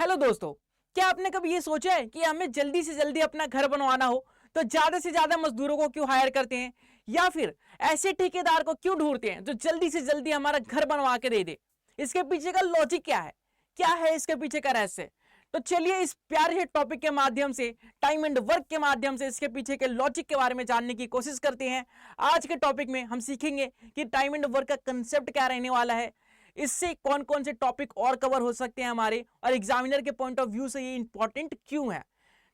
Hello दोस्तों, क्या आपने कभी ये सोचा है कि हमें जल्दी से जल्दी अपना घर बनवाना हो तो ज्यादा से ज्यादा मजदूरों को क्यों हायर करते हैं, या फिर ऐसे ठेकेदार को क्यों ढूंढते हैं जो जल्दी से जल्दी हमारा घर बनवा के दे दे? इसके पीछे का लॉजिक क्या है इसके पीछे का रहस्य? तो चलिए इस प्यारे से टॉपिक के माध्यम से, टाइम एंड वर्क के माध्यम से इसके पीछे के लॉजिक के बारे में जानने की कोशिश करते हैं। आज के टॉपिक में हम सीखेंगे कि टाइम एंड वर्क का कंसेप्ट क्या रहने वाला है, इससे कौन कौन से टॉपिक और कवर हो सकते हैं हमारे, और एग्जामिनर के पॉइंट ऑफ व्यू से ये इंपॉर्टेंट क्यों है।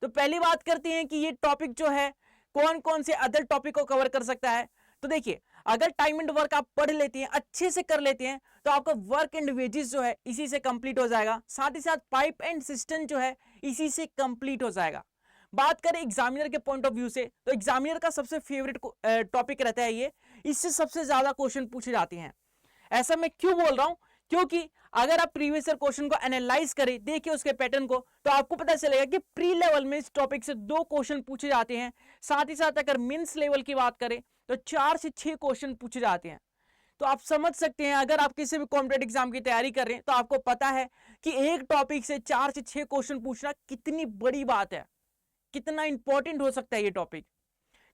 तो पहली बात करते हैं कि ये टॉपिक जो है कौन कौन से अदर टॉपिक को कवर कर सकता है। तो देखिए, अगर टाइम एंड वर्क आप पढ़ लेते हैं, अच्छे से कर लेते हैं, तो आपका वर्क एंड वेजेस जो है इसी से कंप्लीट हो जाएगा। साथ ही साथ पाइप एंड सिस्टम जो है इसी से कंप्लीट हो जाएगा। बात करें एग्जामिनर के पॉइंट ऑफ व्यू से, तो एग्जामिनर का सबसे फेवरेट टॉपिक रहता है ये, इससे सबसे ज्यादा क्वेश्चन पूछे जाते हैं। ऐसा मैं क्यों बोल रहा हूं? क्योंकि अगर आप प्रीवियस ईयर क्वेश्चन को एनालाइज करें, देखिए उसके पैटर्न को, तो आपको पता चलेगा कि प्री लेवल में इस टॉपिक से 2 क्वेश्चन पूछे जाते हैं। साथ ही साथ अगर मेंस लेवल की बात करें तो 4 से 6 क्वेश्चन पूछे जाते हैं। तो आप समझ सकते हैं, अगर आप किसी भी कॉम्पिटेटिव एग्जाम की तैयारी कर रहे हैं तो आपको पता है कि एक टॉपिक से 4 से 6 क्वेश्चन पूछना कितनी बड़ी बात है, कितना इंपॉर्टेंट हो सकता है ये टॉपिक।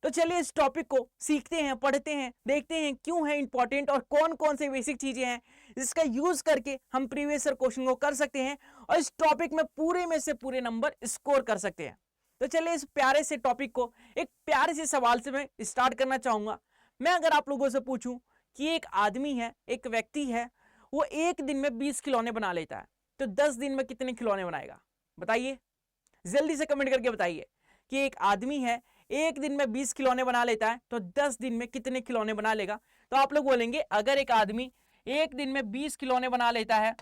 तो चलिए इस टॉपिक को सीखते हैं, पढ़ते हैं, देखते हैं क्यों है इंपॉर्टेंट और कौन कौन से बेसिक चीजें हैं जिसका यूज करके हम प्रीवियस ईयर क्वेश्चन को कर सकते हैं और इस टॉपिक में पूरे में से पूरे नंबर स्कोर कर सकते हैं। तो चलिए इस प्यारे से टॉपिक को एक प्यारे से सवाल से मैं स्टार्ट करना चाहूंगा। मैं अगर आप लोगों से पूछूं कि एक आदमी है, एक व्यक्ति है, वो एक दिन में 20 खिलौने बना लेता है, तो 10 दिन में कितने खिलौने बनाएगा? बताइए, जल्दी से कमेंट करके बताइए कि एक आदमी है, एक दिन में 20 खिलौने बना लेता है, तो 10 दिन में कितने खिलौने बना लेगा? तो आप लोग बोलेंगे, अगर एक आदमी एक दिन में 20 खिलौने बना लेता है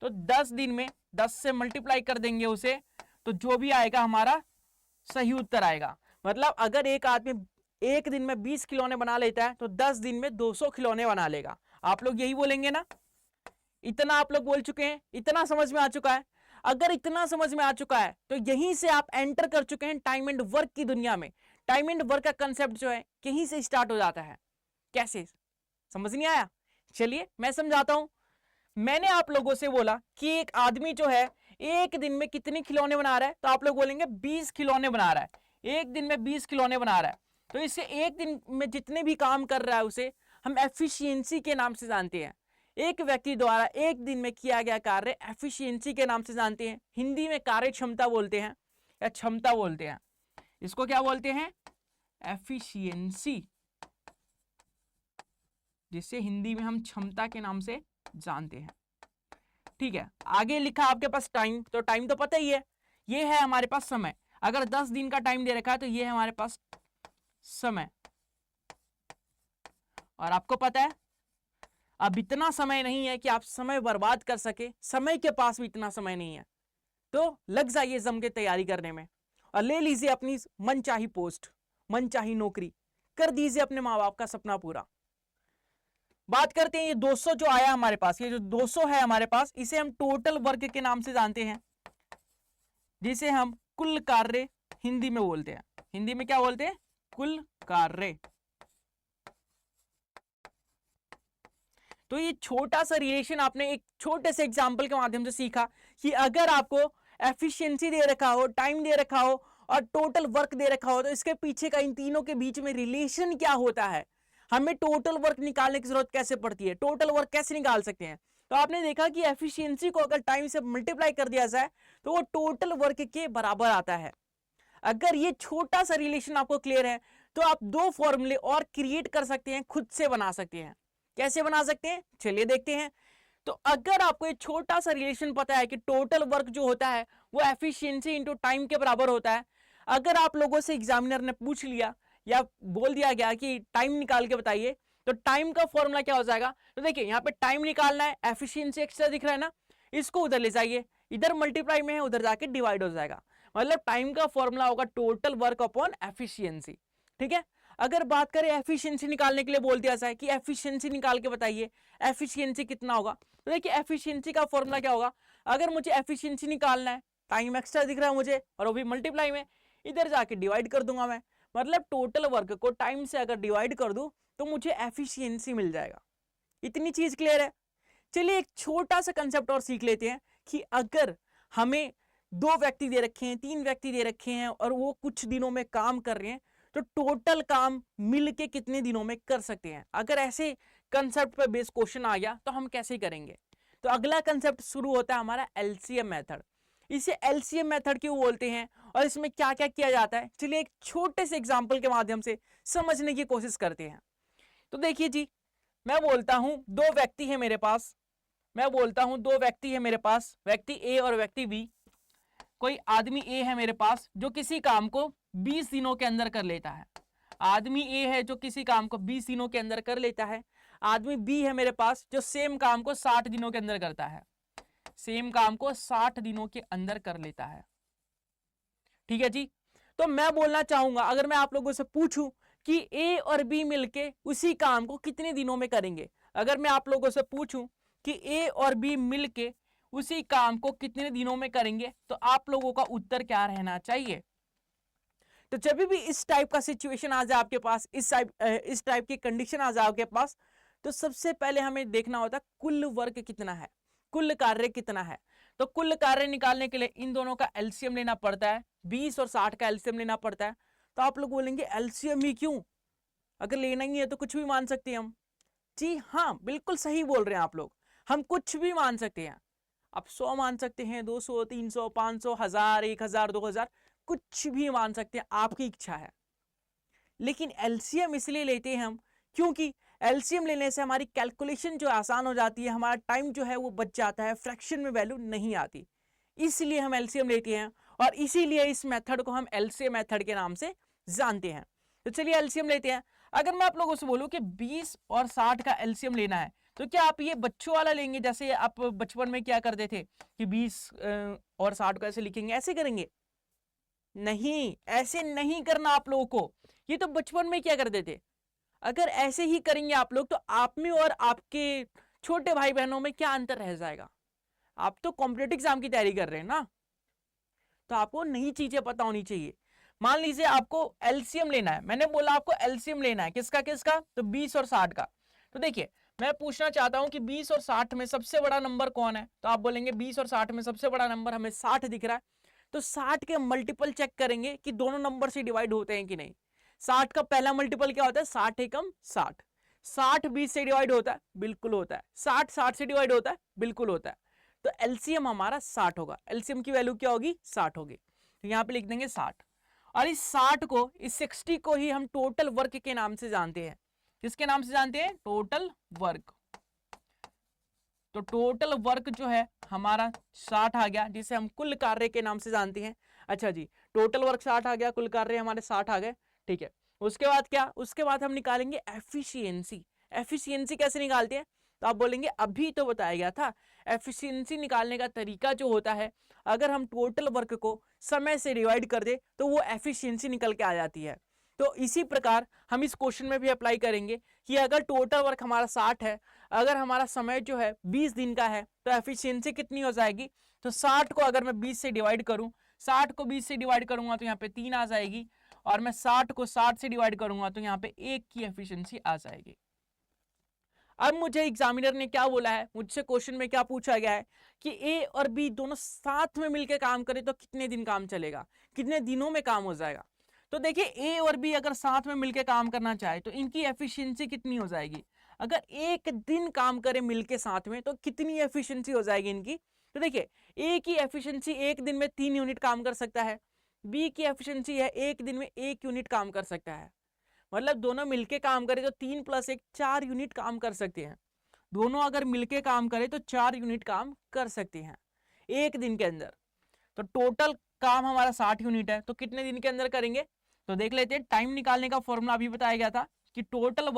तो 10 दिन में 10 से मल्टीप्लाई कर देंगे उसे, तो जो भी आएगा हमारा सही उत्तर आएगा। मतलब अगर एक आदमी एक दिन में 20 खिलौने बना लेता है तो 10 दिन में 200 खिलौने बना लेगा। आप लोग यही बोलेंगे ना? इतना आप लोग बोल चुके हैं, इतना समझ में आ चुका है। अगर इतना समझ में आ चुका है तो यहीं से आप एंटर कर चुके हैं टाइम एंड वर्क की दुनिया में। टाइम एंड वर्क का कंसेप्ट जो है यहीं से स्टार्ट हो जाता है। कैसे, समझ नहीं आया? चलिए मैं समझाता हूं। मैंने आप लोगों से बोला कि एक आदमी जो है एक दिन में कितने खिलौने बना रहा है, तो आप लोग बोलेंगे 20 खिलौने बना रहा है। एक दिन में 20 खिलौने बना रहा है, तो इससे एक दिन में जितने भी काम कर रहा है उसे हम एफिशिएंसी के नाम से जानते हैं। एक व्यक्ति द्वारा एक दिन में किया गया कार्य एफिशिएंसी के नाम से जानते हैं। हिंदी में कार्य क्षमता बोलते हैं या क्षमता बोलते हैं। इसको क्या बोलते हैं? एफिशिएंसी, जिसे हिंदी में हम क्षमता के नाम से जानते हैं। ठीक है, आगे लिखा आपके पास टाइम, तो टाइम तो पता ही है, ये है हमारे पास समय। अगर 10 दिन का टाइम दे रखा है तो ये है हमारे पास समय। और आपको पता है अब इतना समय नहीं है कि आप समय बर्बाद कर सके, समय के पास भी इतना समय नहीं है। तो लग जाइए जम के तैयारी करने में और ले लीजिए अपनी मनचाही पोस्ट, मनचाही नौकरी, कर दीजिए अपने माँ बाप का सपना पूरा। बात करते हैं ये 200 जो आया हमारे पास, ये जो 200 है हमारे पास, इसे हम टोटल वर्क के नाम से जानते हैं, जिसे हम कुल कार्य हिंदी में बोलते हैं। हिंदी में क्या बोलते हैं? कुल कार्य। तो ये छोटा सा रिलेशन आपने एक छोटे से एग्जांपल के माध्यम से सीखा कि अगर आपको एफिशिएंसी दे रखा हो, टाइम दे रखा हो और टोटल वर्क दे रखा हो, तो इसके पीछे का, इन तीनों के बीच में रिलेशन क्या होता है, हमें टोटल वर्क निकालने की जरूरत कैसे पड़ती है, टोटल वर्क कैसे निकाल सकते हैं। तो आपने देखा कि एफिशिएंसी को अगर टाइम से मल्टीप्लाई कर दिया जाए तो वो टोटल वर्क के बराबर आता है। अगर ये छोटा सा रिलेशन आपको क्लियर है तो आप 2 फॉर्मूले और क्रिएट कर सकते हैं, खुद से बना सकते हैं। कैसे बना सकते हैं, चलिए देखते हैं। तो अगर आपको एक छोटा सा रिलेशन पता है कि टोटल वर्क जो होता है वो एफिशिएंसी इंटू टाइम के बराबर होता है, अगर आप लोगों से एग्जामिनर ने पूछ लिया या बोल दिया गया कि टाइम निकाल के बताइए, तो टाइम का फॉर्मूला क्या हो जाएगा? तो देखिए यहाँ पे टाइम निकालना है, एफिशिएंसी एक्स्ट्रा दिख रहा है ना, इसको उधर ले जाइए, इधर मल्टीप्लाई में है, उधर जाके डिवाइड हो जाएगा। मतलब टाइम का फॉर्मूला होगा टोटल वर्क अपॉन एफिशिएंसी। ठीक है, अगर बात करें एफिशिएंसी निकालने के लिए बोल दिया जाए कि एफिशिएंसी निकाल के बताइए, एफिशिएंसी कितना होगा, तो देखिए एफिशिएंसी का फॉर्मूला क्या होगा? अगर मुझे एफिशिएंसी निकालना है, टाइम एक्स्ट्रा दिख रहा है मुझे और वो भी मल्टीप्लाई में, इधर जाके डिवाइड कर दूंगा मैं। मतलब टोटल वर्क को टाइम से अगर डिवाइड कर दूं तो मुझे एफिशिएंसी मिल जाएगा। इतनी चीज क्लियर है? चलिए एक छोटा सा कंसेप्ट और सीख लेते हैं कि अगर हमें 2 व्यक्ति दे रखे हैं, 3 व्यक्ति दे रखे हैं और वो कुछ दिनों में काम कर रहे हैं, तो टोटल काम मिलके कितने दिनों में कर सकते हैं। अगर ऐसे कंसेप्ट पर बेस्ड क्वेश्चन आ गया तो हम कैसे करेंगे। तो अगला कंसेप्ट शुरू होता है हमारा एलसीएम मेथड। इसे एलसीएम मेथड क्यों बोलते हैं और इसमें क्या क्या किया जाता है, चलिए एक छोटे से एग्जांपल के माध्यम से समझने की कोशिश करते हैं। तो देखिए जी, मैं बोलता हूं 2 व्यक्ति है मेरे पास, मैं बोलता हूं 2 व्यक्ति है मेरे पास, व्यक्ति ए और व्यक्ति बी। कोई आदमी ए है मेरे पास जो किसी काम को 20 दिनों के अंदर कर लेता है। आदमी ए है जो किसी काम को 20 दिनों के अंदर कर लेता है। आदमी बी है मेरे पास जो सेम काम को 60 दिनों के अंदर करता है, सेम काम को 60 दिनों के अंदर कर लेता है। ठीक है जी। तो मैं बोलना चाहूंगा, अगर मैं आप लोगों से पूछूं कि ए और बी मिलके उसी काम को कितने दिनों में करेंगे, अगर मैं आप लोगों से पूछूं कि ए और बी मिलके उसी काम को कितने दिनों में करेंगे, तो आप लोगों का उत्तर क्या रहना चाहिए। तो जब भी इस टाइप का सिचुएशन आ जाए आपके पास, इस टाइप की कंडीशन आ जाए आपके पास, तो सबसे पहले हमें देखना होता है कुल वर्क कितना है, कुल कार्य कितना है। तो कुल कार्य निकालने के लिए इन दोनों का एलसीएम लेना पड़ता है, 20 और 60 का एलसीएम लेना पड़ता है। तो आप लोग बोलेंगे एलसीएम ही क्यों, अगर लेना ही है तो कुछ भी मान सकते हैं हम। जी हाँ, बिल्कुल सही बोल रहे हैं आप लोग, हम कुछ भी मान सकते हैं। आप 100 मान सकते हैं, 200, 300, 500, 1000, 1000, 2000, कुछ भी मान सकते हैं, आपकी इच्छा है। लेकिन एलसीएम इसलिए लेते हैं हम क्योंकि एलसीएम लेने से हमारी कैलकुलेशन जो आसान हो जाती है, हमारा टाइम जो है वो बच जाता है, फ्रैक्शन में वैल्यू नहीं आती, इसलिए हम एलसीएम लेते हैं और इसीलिए इस मेथड को हम एलसीएम मेथड के नाम से जानते हैं। तो चलिए एलसीएम लेते हैं। अगर मैं आप लोगों से बोलूं कि 20 और 60 का एलसीएम लेना है, तो क्या आप ये बच्चों वाला लेंगे, जैसे आप बचपन में क्या करते थे कि 20 और 60 को ऐसे लिखेंगे, ऐसे करेंगे? नहीं, ऐसे नहीं करना आप लोगों को, ये तो बचपन में क्या करते थे। अगर ऐसे ही करेंगे आप लोग तो आप में और आपके छोटे भाई बहनों में क्या अंतर रह जाएगा। आप तो कॉम्पिटिटिव एग्जाम की तैयारी कर रहे हैं ना, तो आपको नई चीजें पता होनी चाहिए। मान लीजिए आपको एलसीएम लेना है, मैंने बोला आपको एलसीएम लेना है, किसका किसका, तो 20 और 60 का। तो देखिए मैं पूछना चाहता हूं कि 20 और 60 में सबसे बड़ा नंबर कौन है, तो आप बोलेंगे 20 और 60 में सबसे बड़ा नंबर हमें 60 दिख रहा है। तो 60 के मल्टीपल चेक करेंगे कि दोनों नंबर से डिवाइड होते हैं कि नहीं। 60 का पहला मल्टीपल क्या होता है, 60 एकम 60। 60 20 से डिवाइड होता है, बिल्कुल होता है। 60 60 से डिवाइड होता है, बिल्कुल होता है। तो एलसीएम हमारा 60 होगा, एलसीएम की वैल्यू क्या होगी, 60 होगी। तो यहाँ पे लिख देंगे 60। और इस 60 को, इस 60 को ही हम टोटल वर्क के नाम से जानते हैं। किसके नाम से जानते हैं, टोटल वर्क। तो टोटल वर्क जो है हमारा 60 आ गया, जिसे हम कुल कार्य के नाम से जानते हैं। अच्छा जी, टोटल वर्क 60 आ गया, कुल कार्य हमारे 60 आ गए, ठीक है। उसके बाद क्या, उसके बाद हम निकालेंगे एफिशिएंसी। एफिशिएंसी कैसे निकालते हैं, तो आप बोलेंगे अभी तो बताया गया था। एफिशिएंसी निकालने का तरीका जो होता है, अगर हम टोटल वर्क को समय से डिवाइड कर दे तो वो एफिशिएंसी निकल के आ जाती है। तो इसी प्रकार हम इस क्वेश्चन में भी अप्लाई करेंगे कि अगर टोटल वर्क हमारा 60 है, अगर हमारा समय जो है 20 दिन का है, तो एफिशिएंसी कितनी हो जाएगी, तो 60 को अगर मैं 20 से डिवाइड करूं, 60 को 20 से डिवाइड करूंगा तो यहाँ पे 3 आ जाएगी, और मैं 60 को 60 से डिवाइड करूंगा तो यहाँ पे 1 की एफिशिएंसी आ जाएगी। अब मुझे एग्जामिनर ने क्या बोला है, मुझसे क्वेश्चन में क्या पूछा गया है कि ए और बी दोनों साथ में मिलकर काम करें तो कितने दिन काम चलेगा, कितने दिनों में काम हो जाएगा। तो देखिए ए और बी अगर साथ में मिलकर काम करना चाहे तो इनकी एफिशिएंसी कितनी हो जाएगी। अगर एक दिन काम करें मिलके साथ में तो कितनी एफिशिएंसी हो जाएगी इनकी। तो देखिए ए की एफिशिएंसी एक दिन में 3 यूनिट काम कर सकता है, बी की एफिशिएंसी है एक दिन में 1 यूनिट काम कर सकता है। मतलब दोनों मिलके काम करें तो 3 + 1 4 यूनिट काम कर सकते हैं। दोनों अगर मिलके काम करें तो 4 यूनिट काम कर सकते हैं एक दिन के अंदर। तो टोटल काम हमारा 60 यूनिट है, तो कितने दिन के अंदर करेंगे, तो देख लेते हैं। टाइम निकालने का फॉर्मूला अभी बताया गया था कि टोटल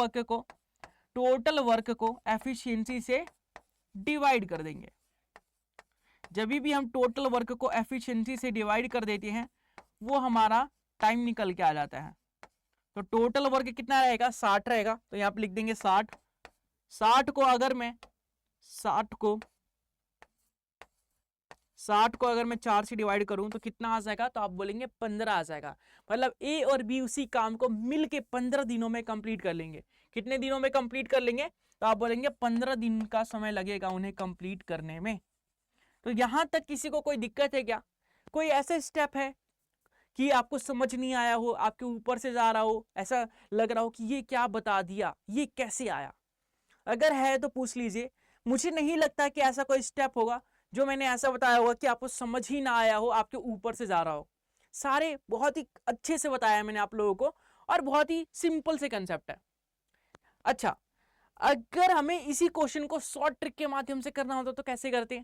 वर्क को एफिशिएंसी से डिवाइड कर देंगे। जब भी हम टोटल वर्क को एफिशिएंसी से डिवाइड कर देते हैं वो हमारा टाइम निकल के आ जाता है। तो टोटल वर्क कितना रहेगा, 60 रहेगा, तो यहाँ पे लिख देंगे 60। 60 को अगर मैं 4 से डिवाइड करूं तो कितना आ जाएगा, तो आप बोलेंगे 15 आ जाएगा। मतलब ए और बी उसी काम को मिलके 15 दिनों में कंप्लीट कर लेंगे। कितने दिनों में कंप्लीट कर लेंगे, तो आप बोलेंगे 15 दिन का समय लगेगा उन्हें कंप्लीट करने में। तो यहां तक किसी को कोई दिक्कत है क्या? कोई ऐसे स्टेप है कि आपको समझ नहीं आया हो, आपके ऊपर से जा रहा हो, ऐसा लग रहा हो कि ये क्या बता दिया, ये कैसे आया? अगर है तो पूछ लीजिए। मुझे नहीं लगता कि ऐसा कोई स्टेप होगा जो मैंने ऐसा बताया होगा कि आपको समझ ही ना आया हो, आपके ऊपर से जा रहा हो। सारे बहुत ही अच्छे से बताया मैंने आप लोगों को, और बहुत ही सिंपल से कंसेप्ट है। अच्छा, अगर हमें इसी क्वेश्चन को शॉर्ट ट्रिक के माध्यम से करना होता तो कैसे करते?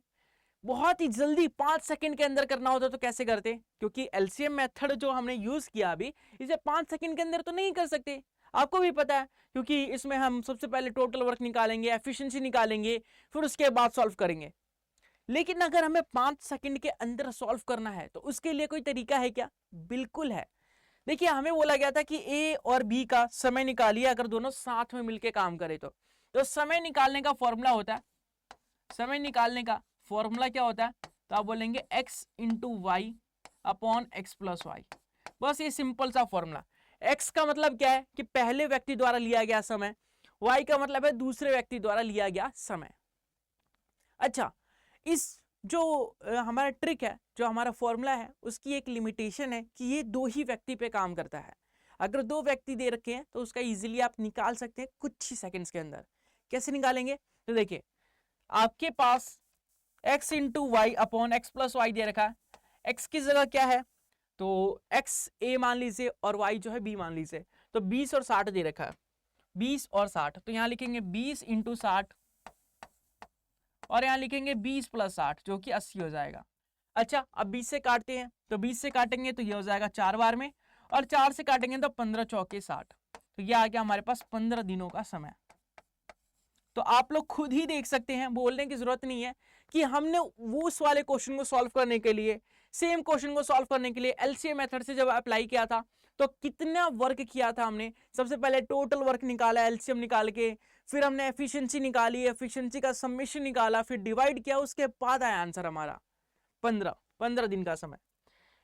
बहुत ही जल्दी 5 सेकंड के अंदर करना होता तो कैसे करते? क्योंकि एलसीएम मेथड जो हमने यूज किया अभी, इसे 5 सेकंड के अंदर तो नहीं कर सकते, आपको भी पता है, क्योंकि इसमें हम सबसे पहले टोटल वर्क निकालेंगे, एफिशिएंसी निकालेंगे, फिर उसके बाद सॉल्व करेंगे। लेकिन अगर हमें 5 सेकंड के अंदर सॉल्व करना है तो उसके लिए कोई तरीका है क्या? बिल्कुल है। देखिए, हमें बोला गया था कि ए और बी का समय निकालिए अगर दोनों साथ में मिलकर काम करें तो समय निकालने का फॉर्मूला होता है, समय निकालने का फॉर्मूला क्या होता है? तो आप बोलेंगे x into Y upon x plus Y. बस ये सिंपल सा फॉर्मूला। x का मतलब क्या है कि पहले व्यक्ति द्वारा लिया गया समय, y का मतलब है दूसरे व्यक्ति द्वारा लिया गया समय। अच्छा, इस जो हमारा ट्रिक है, जो हमारा फॉर्मूला है, उसकी एक लिमिटेशन है कि ये 2 ही व्यक्ति पे काम करता है। अगर 2 व्यक्ति दे रखे हैं तो उसका इजीली आप निकाल सकते हैं कुछ ही सेकंड्स के अंदर। कैसे निकालेंगे? तो देखिए, आपके पास x into Y upon x plus y दे रखा है। x की जगह क्या है? तो x a मान लीजिए और y जो है b मान लीजिए। तो 20 और 60 दे रखा है, 20 और 60, तो यहां लिखेंगे 20 इंटू 60 और यहां लिखेंगे 20 प्लस 60 जो कि 80 हो जाएगा। अच्छा, अब 20 से काटते हैं, तो 20 से काटेंगे तो ये हो जाएगा 4 बार में, और 4 से काटेंगे तो 15 चौके 60, तो ये आ गया हमारे पास 15 दिनों का समय। तो आप लोग खुद ही देख सकते हैं, बोलने की जरूरत नहीं है कि हमने वो उस वाले क्वेश्चन को सॉल्व करने के लिए, सेम क्वेश्चन को सॉल्व करने के लिए एलसीएम मेथड से जब अप्लाई किया था तो कितना वर्क किया था हमने। सबसे पहले टोटल वर्क निकाला एलसीएम निकाल के, फिर हमने एफिशिएंसी निकाली, एफिशिएंसी का समेशन निकाला, फिर डिवाइड किया, उसके बाद आया आंसर हमारा 15 दिन का समय।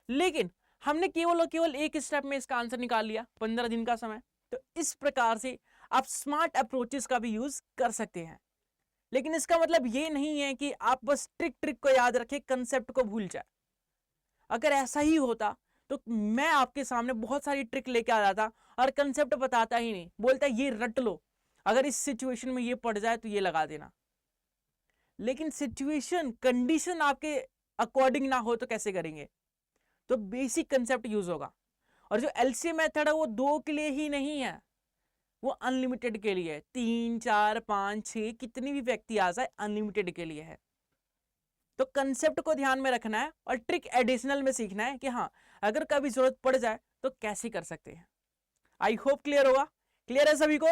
लेकिन हमने केवल और केवल एक स्टेप में इसका आंसर निकाल लिया, 15 दिन का समय। तो इस प्रकार से आप स्मार्ट अप्रोचेस का भी यूज कर सकते हैं। लेकिन इसका मतलब ये नहीं है कि आप बस ट्रिक को याद रखें, कंसेप्ट को भूल जाए। अगर ऐसा ही होता तो मैं आपके सामने बहुत सारी ट्रिक लेके आ जाता और कंसेप्ट बताता ही नहीं, बोलता ये रट लो, अगर इस सिचुएशन में ये पड़ जाए तो ये लगा देना। लेकिन सिचुएशन कंडीशन आपके अकॉर्डिंग ना हो तो कैसे करेंगे? तो बेसिक कंसेप्ट यूज होगा। और जो एलसीएम मेथड है वो 2 के लिए ही नहीं है, वो अनलिमिटेड के लिए है। 3 4 5 6 कितनी भी व्यक्ति आ जाए, अनलिमिटेड के लिए है। तो कंसेप्ट को ध्यान में रखना है और ट्रिक एडिशनल में सीखना है कि हाँ, अगर कभी जरूरत पड़ जाए तो कैसे कर सकते हैं। आई होप क्लियर होगा। क्लियर है सभी को?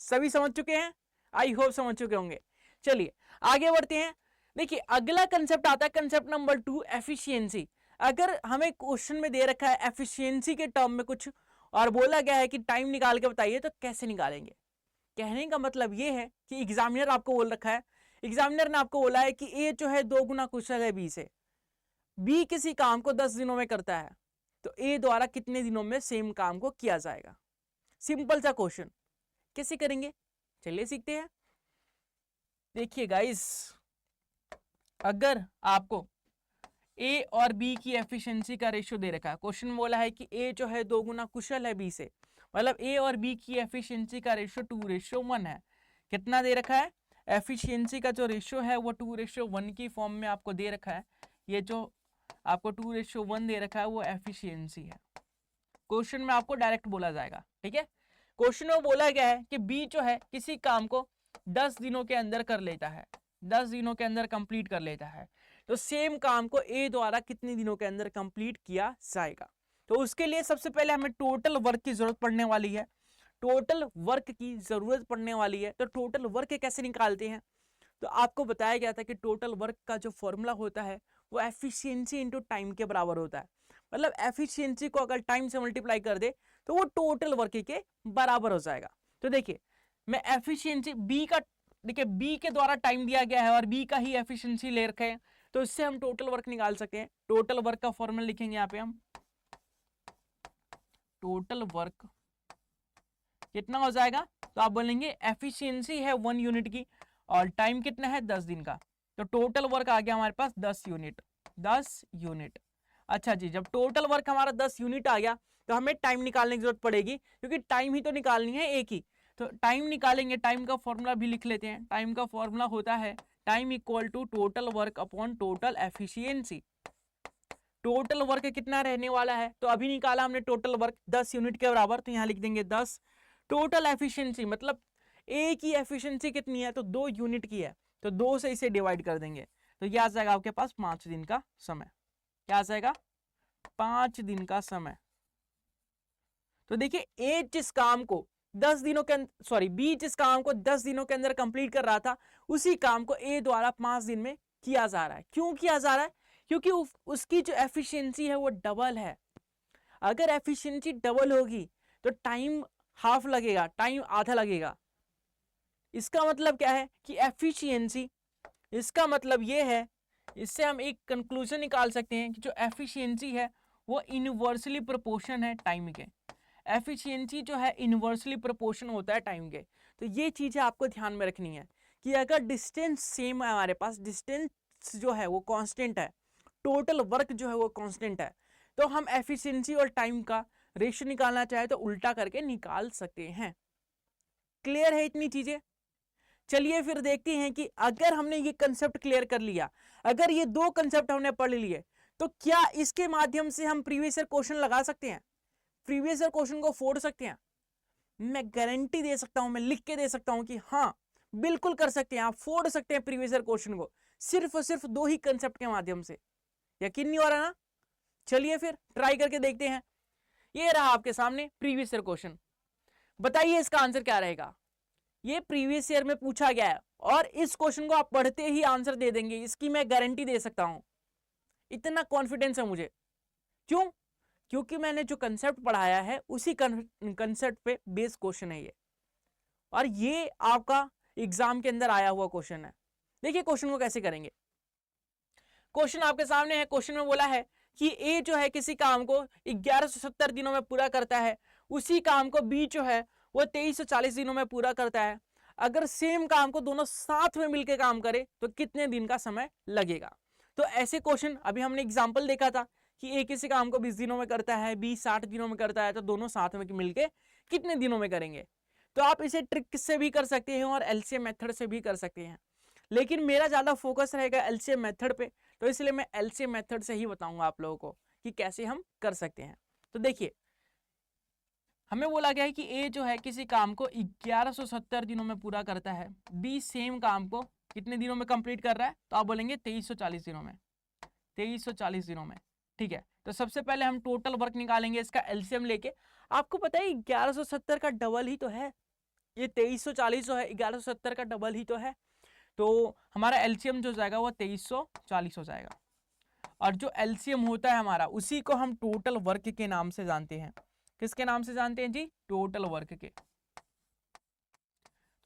सभी समझ चुके हैं? आई होप समझ चुके होंगे। चलिए आगे बढ़ते हैं। देखिए, अगला कंसेप्ट आता है कंसेप्ट नंबर 2, एफिशिएंसी। अगर हमें क्वेश्चन में दे रखा है एफिशिएंसी के टर्म में कुछ और बोला गया है कि टाइम निकाल के बताइए, तो कैसे निकालेंगे? कहने का मतलब यह है कि एग्जामिनर आपको बोल रखा है, एग्जामिनर ने आपको बोला है कि ए जो है 2 गुना कुशल है बी से, बी किसी काम को 10 दिनों में करता है, तो ए द्वारा कितने दिनों में सेम काम को किया जाएगा? सिंपल सा क्वेश्चन, कैसे करेंगे? चलिए सीखते हैं। देखिए गाइस, अगर आपको ए और बी की एफिशिएंसी का रेशियो दे रखा है, क्वेश्चन बोला है कि ए जो है 2 गुना कुशल है बी से, मतलब ए और बी की एफिशिएंसी का रेशियो 2:1 है। कितना दे रखा है? एफिशिएंसी का जो रेशियो है वो 2:1 की फॉर्म में आपको दे रखा है। ये जो आपको 2:1 दे रखा है वो एफिशिएंसी है। क्वेश्चन में आपको डायरेक्ट बोला जाएगा, ठीक है। क्वेश्चन में बोला गया है कि बी जो है किसी काम को 10 दिनों के अंदर कर लेता है, 10 दिनों के अंदर कंप्लीट कर लेता है, तो सेम काम को ए द्वारा कितने दिनों के अंदर कंप्लीट किया जाएगा? तो उसके लिए सबसे पहले हमें टोटल वर्क की जरूरत पड़ने वाली है। टोटल वर्क की जरूरत पड़ने वाली है, तो टोटल वर्क कैसे निकालते हैं? तो आपको बताया गया था कि टोटल वर्क का जो फॉर्मूला होता है वो एफिशिएंसी इनटू टाइम के बराबर होता है। मतलब एफिशिएंसी को अगर टाइम से मल्टीप्लाई कर दे तो वो टोटल वर्क के बराबर हो जाएगा। तो देखिए, मैं एफिशिएंसी बी का, देखिए बी के द्वारा टाइम दिया गया है और बी का ही एफिशिएंसी ले रखे हैं, तो इससे हम टोटल वर्क निकाल सकते हैं। टोटल वर्क का फॉर्मूला लिखेंगे यहाँ पे हम, टोटल वर्क कितना हो जाएगा? तो आप बोलेंगे एफिशिएंसी है 1 यूनिट की और टाइम कितना है 10 दिन का, तो टोटल वर्क आ गया हमारे पास 10 यूनिट, 10 यूनिट। अच्छा जी, जब टोटल वर्क हमारा 10 यूनिट आ गया तो हमें टाइम निकालने की जरूरत पड़ेगी, क्योंकि टाइम ही तो निकालनी है एक ही। तो टाइम निकालेंगे, टाइम का फॉर्मूला भी लिख लेते हैं। टाइम का फॉर्मूला होता है time equal to total work upon total efficiency. Total work कितना रहने वाला है, तो अभी निकाला हमने टोटल वर्क 10 यूनिट के बराबर, तो यहाँ लिख देंगे 10। टोटल एफिशिएंसी मतलब ए की एफिशिएंसी कितनी है, तो 2 यूनिट की है, तो 2 से इसे डिवाइड कर देंगे, तो यह आ जाएगा आपके पास 5 दिन का समय। क्या आ जाएगा? 5 दिन का समय। तो देखिए ए जिस काम को 10 दिनों के सॉरी बी जिस काम को 10 दिनों के अंदर कंप्लीट कर रहा था, उसी काम को ए द्वारा 5 दिन में किया जा रहा है। क्यों किया जा रहा है? क्योंकि उसकी जो एफिशिएंसी है वो डबल है। अगर एफिशिएंसी डबल होगी तो टाइम हाफ लगेगा, टाइम आधा लगेगा। इसका मतलब क्या है कि एफिशिएंसी, इसका मतलब ये है, इससे हम एक कंक्लूजन निकाल सकते हैं कि जो एफिशिएंसी है वो इनवर्सली प्रोपोर्शन है टाइम के। एफिशिएंसी जो है इनवर्सली प्रोपोर्शन होता है टाइम के। तो ये चीजें आपको ध्यान में रखनी है कि अगर डिस्टेंस सेम है, हमारे पास डिस्टेंस जो है वो कांस्टेंट है, टोटल वर्क जो है वो कांस्टेंट है, तो हम एफिशिएंसी और टाइम का रेशियो निकालना चाहे तो उल्टा करके निकाल सकते हैं। क्लियर है इतनी चीजें? चलिए फिर देखते हैं कि अगर हमने ये कंसेप्ट क्लियर कर लिया, अगर ये 2 कंसेप्ट हमने पढ़ लिए, तो क्या इसके माध्यम से हम प्रीवियस ईयर क्वेश्चन लगा सकते हैं, प्रीवियस ईयर क्वेश्चन को फोड़ सकते हैं? मैं गारंटी दे सकता हूं, मैं लिख के दे सकता हूं कि हाँ बिल्कुल कर सकते हैं, आप फोड़ सकते हैं प्रीवियस ईयर क्वेश्चन को सिर्फ और सिर्फ 2 ही कंसेप्ट के माध्यम से। यकीन नहीं हो रहा ना? चलिए फिर ट्राई करके देखते हैं। ये रहा आपके सामने प्रीवियस ईयर क्वेश्चन। बताइए इसका आंसर क्या रहेगा। ये प्रीवियस ईयर में पूछा गया है और इस क्वेश्चन को आप पढ़ते ही आंसर दे देंगे, इसकी मैं गारंटी दे सकता हूं, इतना कॉन्फिडेंस है मुझे। क्यों? क्योंकि मैंने जो कंसेप्ट पढ़ाया है उसी कंसेप्ट पे बेस क्वेश्चन है ये, और ये आपका एग्जाम के अंदर आया हुआ क्वेश्चन है। देखिए क्वेश्चन को कैसे करेंगे। क्वेश्चन आपके सामने है। क्वेश्चन में बोला है कि ए जो है किसी काम को 1170 दिनों में पूरा करता है, उसी काम को बी जो है वो 2340 दिनों में पूरा करता है। अगर सेम काम को दोनों साथ में मिलकर काम करे तो कितने दिन का समय लगेगा। तो ऐसे क्वेश्चन अभी हमने एग्जांपल देखा था कि ए किसी काम को 20 दिनों में करता है, बी 60 दिनों में करता है, तो दोनों साथ में मिलके कितने दिनों में करेंगे। तो आप इसे ट्रिक से भी कर सकते हैं और एलसीएम मेथड से भी कर सकते हैं, लेकिन मेरा ज्यादा फोकस रहेगा एलसीएम मेथड पे, तो इसलिए मैं एलसीएम मेथड से ही बताऊंगा आप लोगों को कि कैसे हम कर सकते हैं। तो देखिए हमें बोला गया है कि ए जो है किसी काम को 1170 दिनों में पूरा करता है, बी सेम काम को कितने दिनों में कंप्लीट कर रहा है, तो आप बोलेंगे 2340 दिनों में, 2340 दिनों में। ठीक है, तो सबसे पहले हम टोटल वर्क निकालेंगे इसका एलसीएम लेके। आपको पता है 1170 का डबल ही तो है, ये 2340 जो है 1170 का डबल ही तो है, तो हमारा एलसीएम जो जाएगा वो 2340 हो जाएगा। और जो एलसीएम होता है हमारा, उसी को हम टोटल वर्क के नाम से जानते हैं। किसके नाम से जानते हैं जी? टोटल वर्क के।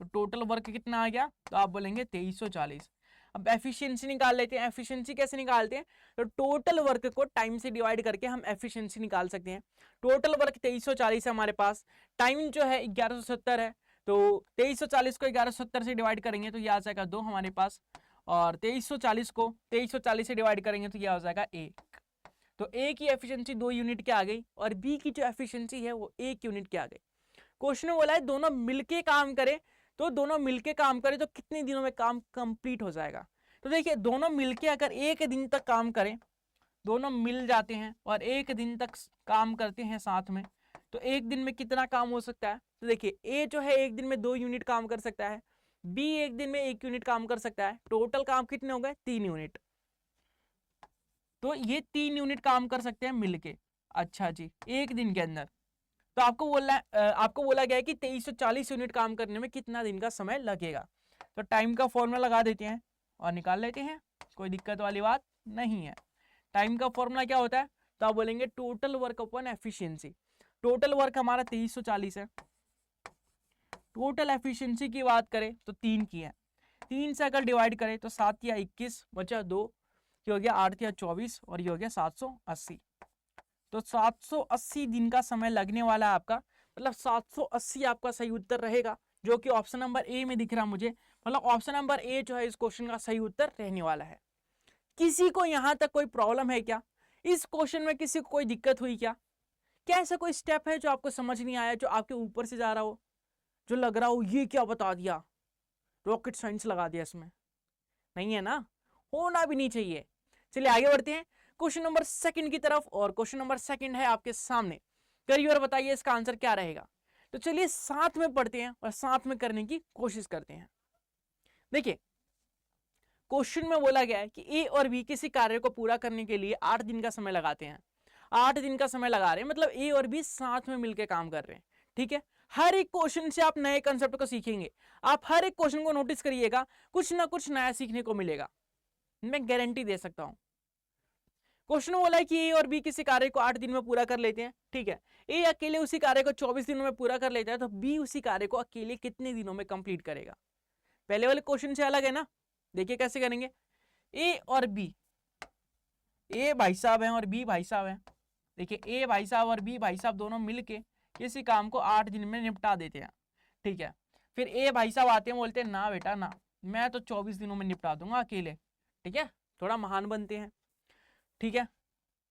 तो टोटल वर्क कितना आ गया, तो आप बोलेंगे 2340। अब एफिशिएंसी निकाल लेते हैं। एफिशिएंसी कैसे निकालते हैं, तो टोटल वर्क को टाइम से डिवाइड करके हम एफिशिएंसी निकाल सकते हैं। टोटल वर्क 2340 है हमारे पास, टाइम जो है 1170 है, तो 2340 को 1170 से डिवाइड करेंगे तो ये आ जाएगा 2 हमारे पास, और 2340 को 2340 से डिवाइड करेंगे तो ये आ जाएगा 1। तो ए की एफिशिएंसी 2 यूनिट के आ गई और बी की जो एफिशिएंसी है वो 1 यूनिट के आ गई। क्वेश्चन में बोला है दोनों मिलके काम करें, तो दोनों मिलके काम करें तो कितने दिनों में काम कंप्लीट हो जाएगा। तो देखिए दोनों मिलके अगर 1 दिन तक काम करें, दोनों मिल जाते हैं और 1 दिन तक काम करते हैं साथ में, तो 1 दिन में कितना काम हो सकता है। तो देखिए ए जो है 1 दिन में 2 यूनिट काम कर सकता है, बी 1 दिन में 1 यूनिट काम कर सकता है। टोटल काम कितने हो गए? 3 यूनिट। तो ये 3 यूनिट काम कर सकते हैं मिलके। अच्छा जी, 1 दिन के अंदर। तो आपको बोला गया है कि 2340 यूनिट काम करने में कितना दिन का समय लगेगा। तो टाइम का फॉर्मूला लगा देते हैं और निकाल लेते हैं, कोई दिक्कत वाली बात नहीं है। टाइम का फॉर्मूला क्या होता है, तो आप बोलेंगे total work upon efficiency. Total work हमारा 2340 है, टोटल एफिशिएंसी की बात करें तो 3 की है, 3 से अगर डिवाइड करें तो 7 या 21 बचा 2, ये हो गया 8 या 24 और ये हो गया 780। तो 780 दिन का समय लगने वाला है आपका, मतलब 780 आपका सही उत्तर रहेगा, जो कि ऑप्शन नंबर ए में दिख रहा मुझे, मतलब ऑप्शन नंबर ए जो है इस क्वेश्चन का सही उत्तर रहने वाला है। किसी को यहां तक कोई प्रॉब्लम है क्या? इस क्वेश्चन में किसी को कोई दिक्कत हुई क्या? क्या ऐसा कोई स्टेप है जो आपको समझ नहीं आया, जो आपके ऊपर से जा रहा हो, जो लग रहा हो ये क्या बता दिया, रॉकेट साइंस लगा दिया इसमें? नहीं है ना, होना भी नहीं चाहिए। चलिए आगे बढ़ते हैं क्वेश्चन नंबर सेकंड की तरफ, और क्वेश्चन नंबर सेकंड है आपके सामने। करिए और बताइए इसका आंसर क्या रहेगा। तो चलिए साथ में पढ़ते हैं और साथ में करने की कोशिश करते हैं। देखिए क्वेश्चन में बोला गया है कि ए और बी किसी कार्य को पूरा करने के लिए 8 दिन का समय लगाते हैं। 8 दिन का समय लगा रहे हैं, मतलब ए और बी साथ में मिलकर काम कर रहे हैं। ठीक है, हर एक क्वेश्चन से आप नए कंसेप्ट को सीखेंगे। आप हर एक क्वेश्चन को नोटिस करिएगा, कुछ ना कुछ नया सीखने को मिलेगा, मैं गारंटी दे सकता हूं। क्वेश्चन बोला है कि ए और बी किसी कार्य को 8 दिन में पूरा कर लेते हैं। ठीक है, ए अकेले उसी कार्य को 24 दिनों में पूरा कर लेता है, तो बी उसी कार्य को अकेले कितने दिनों में कंप्लीट करेगा? पहले वाले क्वेश्चन से अलग है ना। देखिए कैसे करेंगे। ए और बी, ए भाई साहब हैं और बी भाई साहब हैं। देखिए ए भाई साहब और बी भाई साहब दोनों मिलके किसी काम को 8 दिन में निपटा देते हैं। ठीक है, फिर ए भाई साहब आते हैं, बोलते हैं ना बेटा ना, मैं तो 24 दिनों में निपटा दूंगा अकेले। ठीक है, थोड़ा महान बनते हैं। ठीक है,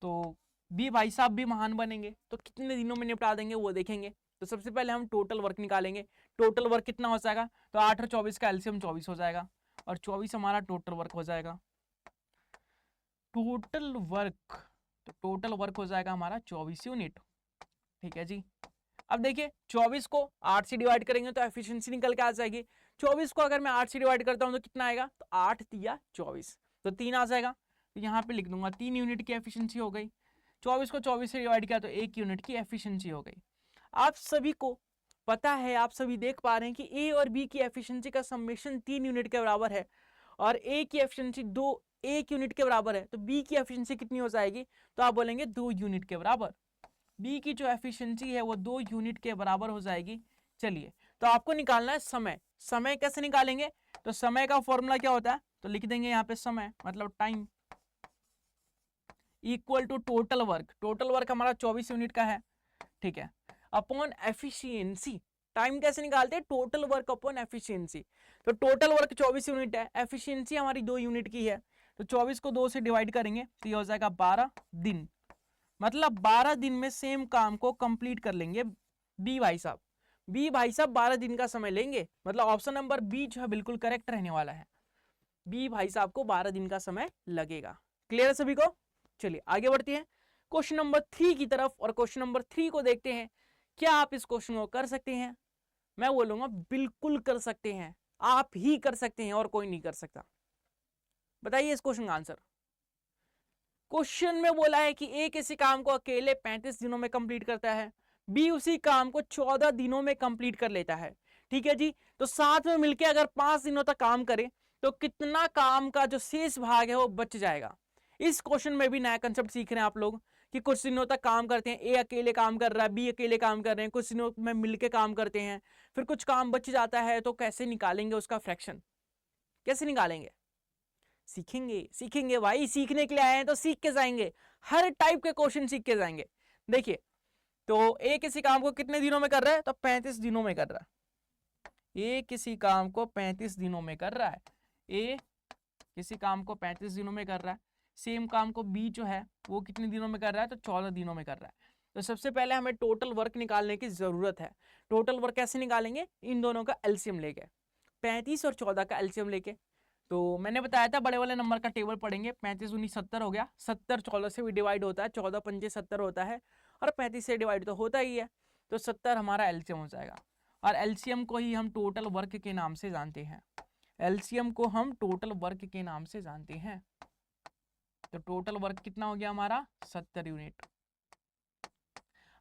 तो बी भाई साहब भी महान बनेंगे, तो कितने दिनों में निपटा देंगे वो देखेंगे। तो सबसे पहले हम टोटल वर्क निकालेंगे। टोटल वर्क कितना हो जाएगा? तो 8 और 24 का एलसीएम 24 हो जाएगा, और 24 हमारा टोटल वर्क हो जाएगा। टोटल वर्क, तो टोटल वर्क हो जाएगा हमारा 24 यूनिट। ठीक है जी, अब देखिए 24 को 8 से डिवाइड करेंगे तो एफिशिएंसी निकल के आ जाएगी। 24 को अगर मैं 8 से डिवाइड करता हूं तो कितना आएगा? तो 8 तिया 24, तो 3 आ जाएगा। तो यहाँ पे लिख दूंगा 3 यूनिट की एफिशिएंसी हो गई। 24 को 24 से डिवाइड किया तो 1 यूनिट की एफिशिएंसी हो गई। आप सभी को पता है, आप सभी देख पा रहे हैं कि ए और बी की एफिशिएंसी का समेशन 3 यूनिट के बराबर है, और ए की एफिशिएंसी 1 यूनिट के बराबर है। तो बी की एफिशिएंसी कितनी हो जाएगी? तो आप बोलेंगे 2 यूनिट के बराबर। बी की जो एफिशिएंसी है वो 2 यूनिट के बराबर हो जाएगी। चलिए, तो आपको निकालना है समय। समय कैसे निकालेंगे? तो समय का फॉर्मूला क्या होता है? तो लिख देंगे यहाँ पे समय मतलब time equal to total work. Total work हमारा 24 यूनिट का है। ठीक है, अपॉन एफिशिएंसी। टाइम कैसे निकालते हैं? Total work upon efficiency. तो टोटल वर्क 24 यूनिट है, एफिशिएंसी हमारी 2 यूनिट की है, तो 24 को 2 से डिवाइड करेंगे तो ये हो जाएगा 12 दिन। मतलब 12 दिन में सेम काम को कंप्लीट कर लेंगे बी भाई साहब। बी भाई साहब 12 दिन का समय लेंगे, मतलब ऑप्शन नंबर बी जो है बिल्कुल करेक्ट रहने वाला है। बी भाई साहब को 12 दिन का समय लगेगा। क्लियर है सभी को? चलिए आगे बढ़ते हैं क्वेश्चन नंबर 3 की तरफ, और क्वेश्चन नंबर 3 को देखते हैं। क्या आप इस क्वेश्चन को कर सकते हैं? मैं बोलूंगा बिल्कुल कर सकते हैं, आप ही कर सकते हैं और कोई नहीं कर सकता। बताइए इस क्वेश्चन का आंसर। क्वेश्चन में बोला है कि ए किसी काम को अकेले 35 दिनों में कंप्लीट करता है, बी उसी काम को 14 दिनों में कंप्लीट कर लेता है। ठीक है जी, तो साथ में मिलकर अगर 5 दिनों तक काम करे तो कितना काम का जो शेष भाग है वो बच जाएगा। इस क्वेश्चन में भी नया कंसेप्ट सीख रहे हैं आप लोग कि कुछ दिनों तक काम करते हैं, ए अकेले काम कर रहा है, बी अकेले काम कर रहे हैं, कुछ दिनों में मिलके काम करते हैं, फिर कुछ काम बच जाता है, तो कैसे निकालेंगे उसका फ्रैक्शन? कैसे निकालेंगे? सीखेंगे सीखेंगे भाई, सीखने के लिए आए हैं तो सीख के जाएंगे, हर टाइप के क्वेश्चन सीख के जाएंगे। देखिए, तो ए किसी काम को कितने दिनों में कर रहा है? तो 35 दिनों में कर रहा है। ए किसी काम को 35 दिनों में कर रहा है, ए किसी काम को 35 दिनों में कर रहा है। सेम काम को बी जो है वो कितने दिनों में कर रहा है? तो 14 दिनों में कर रहा है। तो सबसे पहले हमें टोटल वर्क निकालने की जरूरत है। टोटल वर्क कैसे निकालेंगे? इन दोनों का एलसीएम लेके, 35 और 14 का एलसीएम लेके। तो मैंने बताया था बड़े वाले नंबर का टेबल पढ़ेंगे। 35 दूनी 70 हो गया, 70 14 से भी डिवाइड होता है, 14 पंजे 70 होता है, और 35 से डिवाइड तो होता ही है, तो 70 हमारा एलसीएम हो जाएगा। और एलसीएम को ही हम टोटल वर्क के नाम से जानते हैं। एलसीएम को हम टोटल वर्क के नाम से जानते हैं। तो टोटल वर्क कितना हो गया हमारा? 70 यूनिट।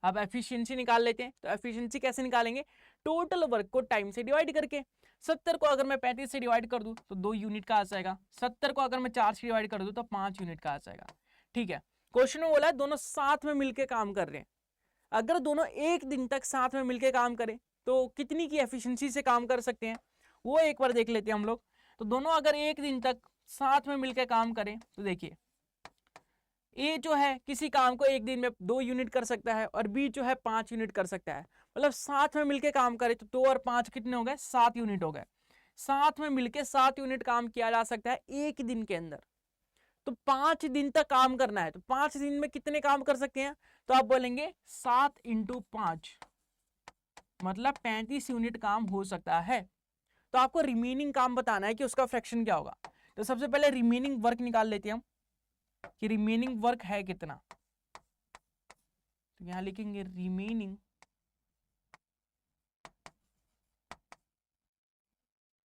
अब एफिशिएंसी निकाल लेते हैं। तो एफिशिएंसी कैसे निकालेंगे? टोटल वर्क को टाइम से डिवाइड करके। 70 को अगर मैं 35 से डिवाइड कर दूं तो 2 यूनिट का आ जाएगा। 70 को अगर मैं 4 से डिवाइड कर दूं तो 5 यूनिट का आ जाएगा। ठीक है, क्वेश्चन में बोला है दोनों साथ में मिलकर काम कर रहे हैं। अगर दोनों एक दिन तक साथ में मिलकर काम करें तो कितनी की एफिशिएंसी से काम कर सकते हैं, वो एक बार देख लेते हैं हम लोग। तो दोनों अगर एक दिन तक साथ में मिलकर काम करें तो देखिए, ए जो है किसी काम को एक दिन में 2 यूनिट कर सकता है, और बी जो है 5 यूनिट कर सकता है। मतलब साथ में मिलकर काम करे तो 2 और 5 कितने हो गए? 7 यूनिट हो गए। साथ में मिलके 7 यूनिट काम किया जा सकता है एक दिन के अंदर। तो 5 दिन तक काम करना है, तो 5 दिन में कितने काम कर सकते हैं? तो आप बोलेंगे 7 × 5 मतलब 35 यूनिट काम हो सकता है। तो आपको रिमेनिंग काम बताना है कि उसका फ्रैक्शन क्या होगा। तो सबसे पहले रिमेनिंग वर्क निकाल लेते हैं हम कि रिमेनिंग वर्क है कितना। तो यहां लिखेंगे रिमेनिंग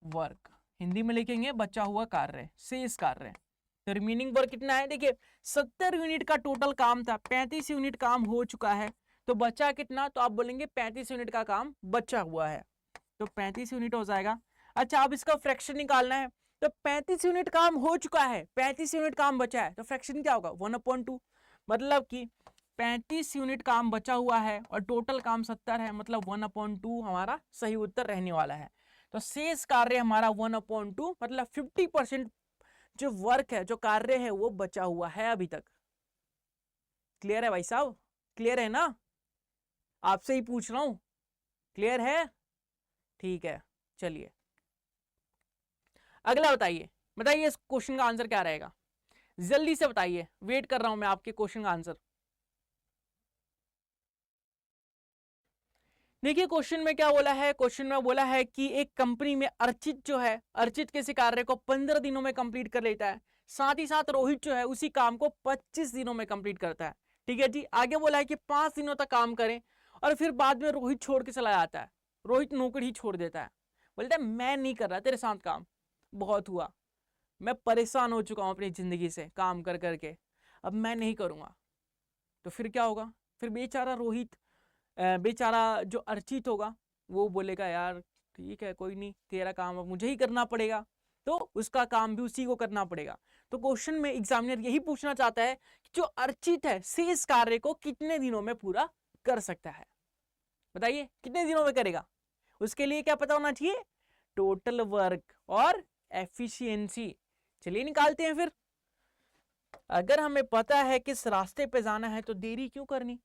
वर्क, हिंदी में लिखेंगे बचा हुआ कार्य, शेष कार्य। तो रिमेनिंग वर्क कितना है? देखिए 70 यूनिट का टोटल काम था, 35 यूनिट काम हो चुका है, तो बचा कितना? तो आप बोलेंगे 35 यूनिट का काम बचा हुआ है, तो 35 यूनिट हो जाएगा। अच्छा, अब इसका फ्रैक्शन निकालना है, तो 35 यूनिट काम हो चुका है, 35 यूनिट काम बचा है, तो फ्रैक्शन क्या होगा? 1/2। मतलब कि 35 यूनिट काम बचा हुआ है और टोटल काम 70 है, मतलब 1/2 हमारा सही उत्तर रहने वाला है। तो शेष कार्य हमारा 1/2 मतलब 50% जो वर्क है, जो कार्य है, वो बचा हुआ है अभी तक। क्लियर है भाई साहब? क्लियर है ना? आपसे ही पूछ रहा हूं, क्लियर है? ठीक है, चलिए अगला बताइए। बताइए इस क्वेश्चन का आंसर क्या रहेगा, जल्दी से बताइए, वेट कर रहा हूं मैं आपके क्वेश्चन का आंसर। देखिए क्वेश्चन में क्या बोला है, क्वेश्चन में बोला है कि एक कंपनी में अर्चित जो है, अर्चित किसी कार्य को 15 दिनों में कंप्लीट कर लेता है, साथ ही साथ रोहित जो है उसी काम को 25 दिनों में कंप्लीट करता है। ठीक है जी। आगे बोला है कि 5 दिनों तक काम करें और फिर बाद में रोहित छोड़ के चला जाता है, रोहित नौकरी ही छोड़ देता है, बोलता है मैं नहीं कर रहा तेरे साथ काम, बहुत हुआ, मैं परेशान हो चुका हूं अपनी जिंदगी से काम कर करके, अब मैं नहीं करूंगा। तो फिर क्या होगा? फिर बेचारा रोहित, बेचारा जो अर्चित होगा वो बोलेगा यार ठीक है कोई नहीं, तेरा काम अब मुझे ही करना पड़ेगा, तो उसका काम भी उसी को करना पड़ेगा। तो क्वेश्चन में एग्जामिनर यही पूछना चाहता है कि जो अर्चित है शेष कार्य को कितने दिनों में पूरा कर सकता है। बताइए कितने दिनों में करेगा? उसके लिए क्या पता होना चाहिए? टोटल वर्क और एफिशिएंसी। चलिए निकालते हैं फिर। अगर हमें पता है किस रास्ते पे जाना है तो देरी क्यों करनी।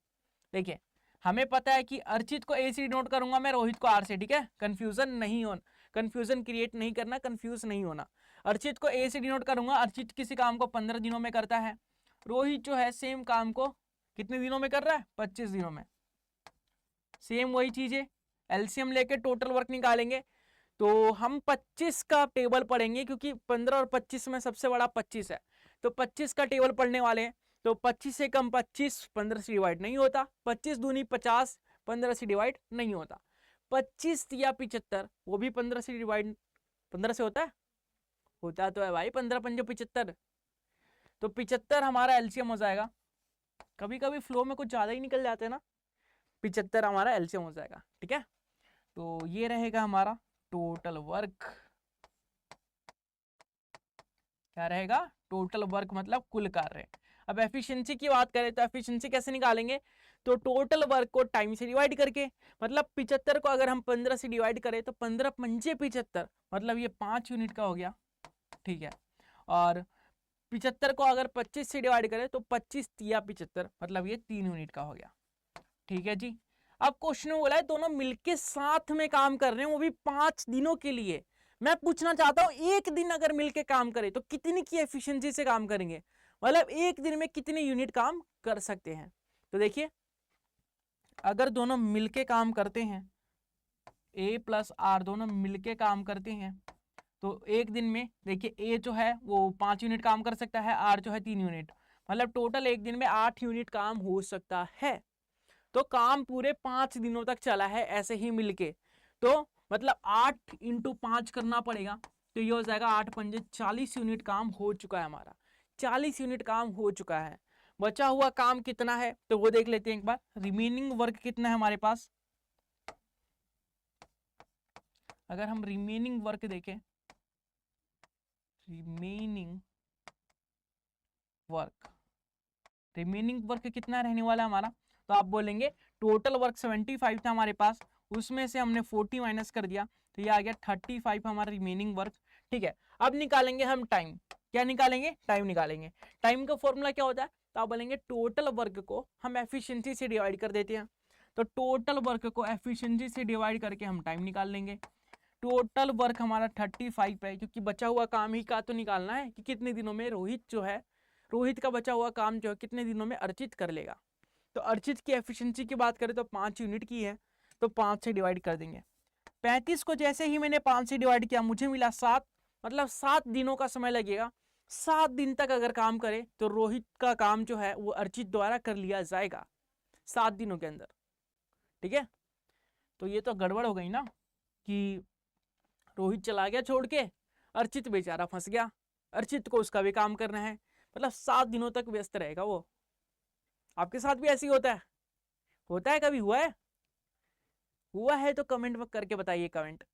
देखिए हमें पता है कि अर्चित को ए से डिनोट करूंगा मैं, रोहित को आर से। ठीक है, कंफ्यूजन नहीं होना, कंफ्यूजन क्रिएट नहीं करना, कंफ्यूज नहीं होना। अर्चित को ए से डिनोट करूंगा, अर्चित किसी काम को 15 दिनों में करता है, रोहित जो है सेम काम को कितने दिनों में कर रहा है? 25 दिनों में। सेम वही चीज है, एलसीएम लेके टोटल वर्क निकालेंगे। तो हम 25 का टेबल पढ़ेंगे क्योंकि 15 और 25 में सबसे बड़ा 25 है, तो 25 का टेबल पढ़ने वाले हैं। तो 25 से कम 25 15 से डिवाइड नहीं होता, 25 दूनी 50 15 से डिवाइड नहीं होता, 25 या 75 वो भी 15 से डिवाइड 15 से होता है, होता तो है भाई, 15 पंजे 75, तो 75 हमारा एलसीएम हो जाएगा। कभी कभी फ्लो में कुछ ज्यादा ही निकल जाते हैं ना, 75 हमारा एलसीएम हो जाएगा। ठीक है, तो ये रहेगा हमारा टोटल वर्क। क्या रहेगा? टोटल वर्क मतलब कुल कार्य। अब एफिशिएंसी की बात करें तो एफिशिएंसी कैसे निकालेंगे? तो टोटल वर्क को टाइम से डिवाइड करके, मतलब 75 को अगर हम 15 से डिवाइड करें तो 15 पंजे 75, मतलब ये 5 यूनिट का हो गया। ठीक है, और 75 को अगर 25 से डिवाइड करें तो 25 या 75, मतलब ये 3 यूनिट का हो गया। ठीक है जी। अब क्वेश्चन में बोला है दोनों मिलके साथ में काम कर रहे हैं, वो भी 5 दिनों के लिए। मैं पूछना चाहता हूं एक दिन अगर मिलके काम करें तो कितनी की एफिशिएंसी से काम करेंगे, मतलब एक दिन में कितने यूनिट काम कर सकते हैं। तो देखिए अगर दोनों मिलके काम करते हैं, ए प्लस आर दोनों मिलके काम करते हैं, तो एक दिन में देखिए ए जो है वो 5 यूनिट काम कर सकता है, आर जो है 3 यूनिट, मतलब टोटल एक दिन में 8 यूनिट काम हो सकता है। तो काम पूरे 5 दिनों तक चला है ऐसे ही मिलके, तो मतलब 8 × 5 करना पड़ेगा, तो ये हो जाएगा 8 पंजे 40 यूनिट काम हो चुका है हमारा, 40 यूनिट काम हो चुका है। बचा हुआ काम कितना है तो वो देख लेते हैं एक बार। रिमेनिंग वर्क कितना है हमारे पास? अगर हम रिमेनिंग वर्क देखें, रिमेनिंग वर्क कितना रहने वाला है हमारा? तो आप बोलेंगे टोटल वर्क 75 था हमारे पास, उसमें से हमने 40 माइनस कर दिया, तो ये आ गया 35 हमारा रिमेनिंग वर्क। ठीक है, अब निकालेंगे हम टाइम। क्या निकालेंगे? टाइम निकालेंगे। टाइम का फॉर्मूला क्या होता है? तो आप बोलेंगे टोटल वर्क को हम एफिशिएंसी से डिवाइड कर देते हैं, तो टोटल वर्क को एफिशिएंसी से डिवाइड करके हम टाइम निकाल लेंगे। टोटल वर्क हमारा 35 है, क्योंकि बचा हुआ काम ही का तो निकालना है कि कितने दिनों में रोहित का बचा हुआ काम जो है कितने दिनों में अर्चित कर लेगा। तो अर्चित की एफिशिएंसी की बात करें तो 5 यूनिट की है, तो 5 से डिवाइड कर देंगे। 35 को जैसे ही मैंने 5 से डिवाइड किया मुझे मिला 7, मतलब 7 दिनों का समय लगेगा। 7 दिन तक अगर काम करे तो रोहित का काम जो है वो अर्चित द्वारा कर लिया जाएगा 7 दिनों के अंदर। ठीक है, तो ये तो गड़बड़ हो गई ना कि रोहित चला गया छोड़ के, अर्चित बेचारा फंस गया, अर्चित को उसका भी काम करना है, मतलब 7 दिनों तक व्यस्त रहेगा वो। आपके साथ भी ऐसी होता है कभी हुआ है तो कमेंट में करके बताइए, कमेंट